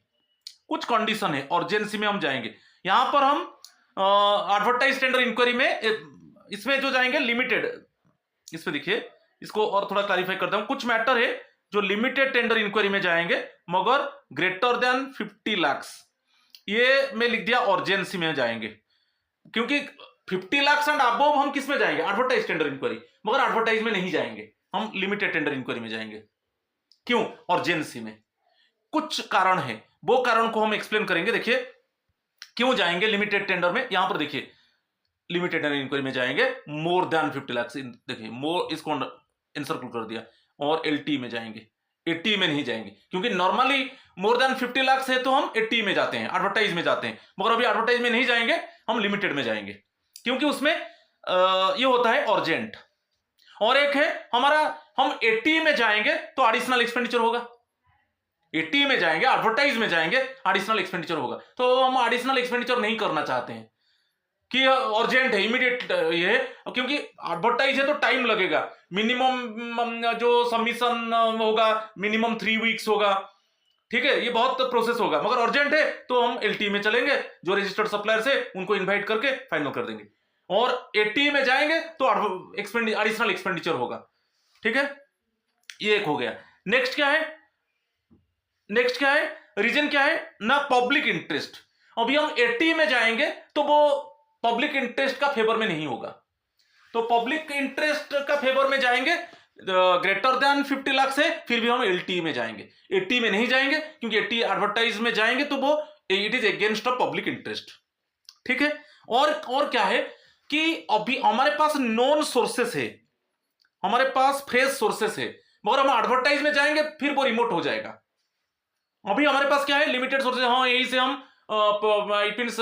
कुछ कंडीशन है, अर्जेंसी में हम जाएंगे। यहां पर हम एडवर्टाइज टेंडर इंक्वायरी में इसमें जो जाएंगे लिमिटेड, इसमें देखिए इसको और थोड़ा क्लैरिफाई करता हूं, कुछ मैटर है जो लिमिटेड टेंडर इंक्वायरी में जाएंगे मगर ग्रेटर देन 50 लाख, ये मैं लिख दिया अर्जेंसी में जाएंगे, क्योंकि 50 लाख एंड अबव हम किस में जाएंगे, एडवर्टाइज टेंडर इंक्वायरी, मगर एडवर्टाइज में नहीं जाएंगे, हम लिमिटेड टेंडर इंक्वायरी में जाएंगे। क्यों? अर्जेंसी में कुछ कारण है, वो कारण को हम एक्सप्लेन करेंगे। देखिए क्यों जाएंगे लिमिटेड टेंडर में, यहां पर देखिए लिमिटेड टेंडर इंक्वायरी में जाएंगे मोर देन 50 लाख, देखिए मोर, इसको एनसर्कल कर दिया, और एलटी में जाएंगे, 80 में नहीं जाएंगे, क्योंकि नॉर्मली मोर देन 50 लाख है तो हम 80 में जाते हैं, एडवर्टाइज में जाते हैं, मगर अभी एडवर्टाइज में नहीं जाएंगे, हम लिमिटेड में जाएंगे, क्योंकि उसमें ये होता है अर्जेंट। और एक है हमारा, हम 80 में जाएंगे तो एडिशनल एक्सपेंडिचर होगा, 80 में जाएंगे, एडवर्टाइज में जाएंगे, एडिशनल एक्सपेंडिचर होगा, तो हम एडिशनल एक्सपेंडिचर नहीं करना चाहते हैं कि अर्जेंट है, इमीडिएट ये है, क्योंकि एडवर्टाइज है तो टाइम लगेगा, मिनिमम जो सबमिशन होगा मिनिमम 3 वीक्स होगा, ठीक है, ये बहुत प्रोसेस होगा, मगर अर्जेंट है तो हम एलटी में चलेंगे, जो रजिस्टर्ड सप्लायर से उनको इनवाइट करके फाइनल कर देंगे, और 80 में जाएंगे तो एडिशनल एक्सपेंडिचर होगा, ठीक है, ये एक हो गया। नेक्स्ट क्या है, नेक्स्ट क्या है, रीजन क्या है ना, पब्लिक इंटरेस्ट। अभी हम 80 में जाएंगे तो वो पब्लिक इंटरेस्ट का फेवर में नहीं होगा, तो पब्लिक इंटरेस्ट का फेवर में जाएंगे ग्रेटर देन 50 लाख से, फिर भी हम LTE में जाएंगे, 80 में नहीं जाएंगे, क्योंकि 80 एडवर्टाइज में जाएंगे तो वो it is against of public interest. ठीक है, और क्या है कि अभी हमारे पास नॉन सोर्सेस है, हमारे पास फ्रेश सोर्सेस है, मगर हम एडवर्टाइज में जाएंगे फिर वो रिमोट हो जाएगा। अभी हमारे पास क्या है, लिमिटेड सोर्सेज, हाँ यही से हम it means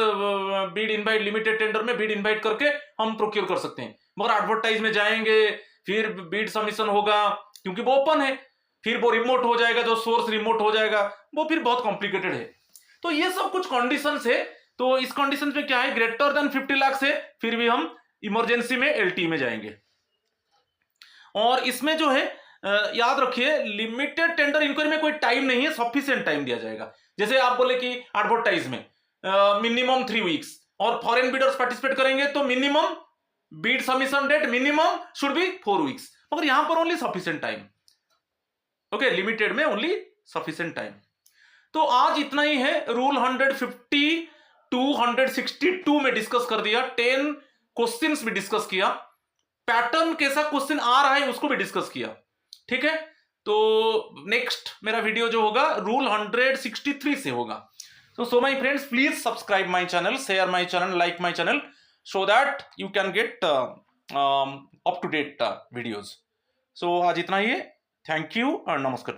Beed invite, limited tender में बीड इनवाइट करके हम प्रोक्योर कर सकते हैं, मगर एडवर्टाइज में जाएंगे फिर बीड सबमिशन होगा, क्योंकि वो ओपन है, फिर वो रिमोट हो जाएगा, जो सोर्स रिमोट हो जाएगा, वो फिर बहुत कॉम्प्लिकेटेड है। तो ये सब कुछ कंडीशंस है। तो इस कंडीशन में क्या है, ग्रेटर देन 50 लाख से फिर भी हम इमरजेंसी में LTE में जाएंगे। और इसमें जो है याद रखिए, लिमिटेड टेंडर इंक्वायरी में कोई टाइम नहीं है, सफिशिएंट टाइम दिया जाएगा। जैसे आप बोले कि एडवर्टाइज में मिनिमम 3 वीक्स, और फॉरेन बिडर्स पार्टिसिपेट करेंगे तो minimum bid submission date minimum should be 4 weeks, मगर यहां पर only sufficient time. Okay, limited में ओनली सफिशिएंट टाइम। तो आज इतना ही है। रूल 150 to 162 में डिस्कस कर दिया, 10 क्वेश्चंस भी डिस्कस किया, पैटर्न कैसा क्वेश्चन आ रहा है उसको भी डिस्कस किया। ठीक है, तो नेक्स्ट मेरा वीडियो जो होगा रूल 163 से होगा। So my friends, please subscribe my channel, share my channel, like my channel, so that you can get up to date videos. So आज इतना ही है। थैंक यू और नमस्कार।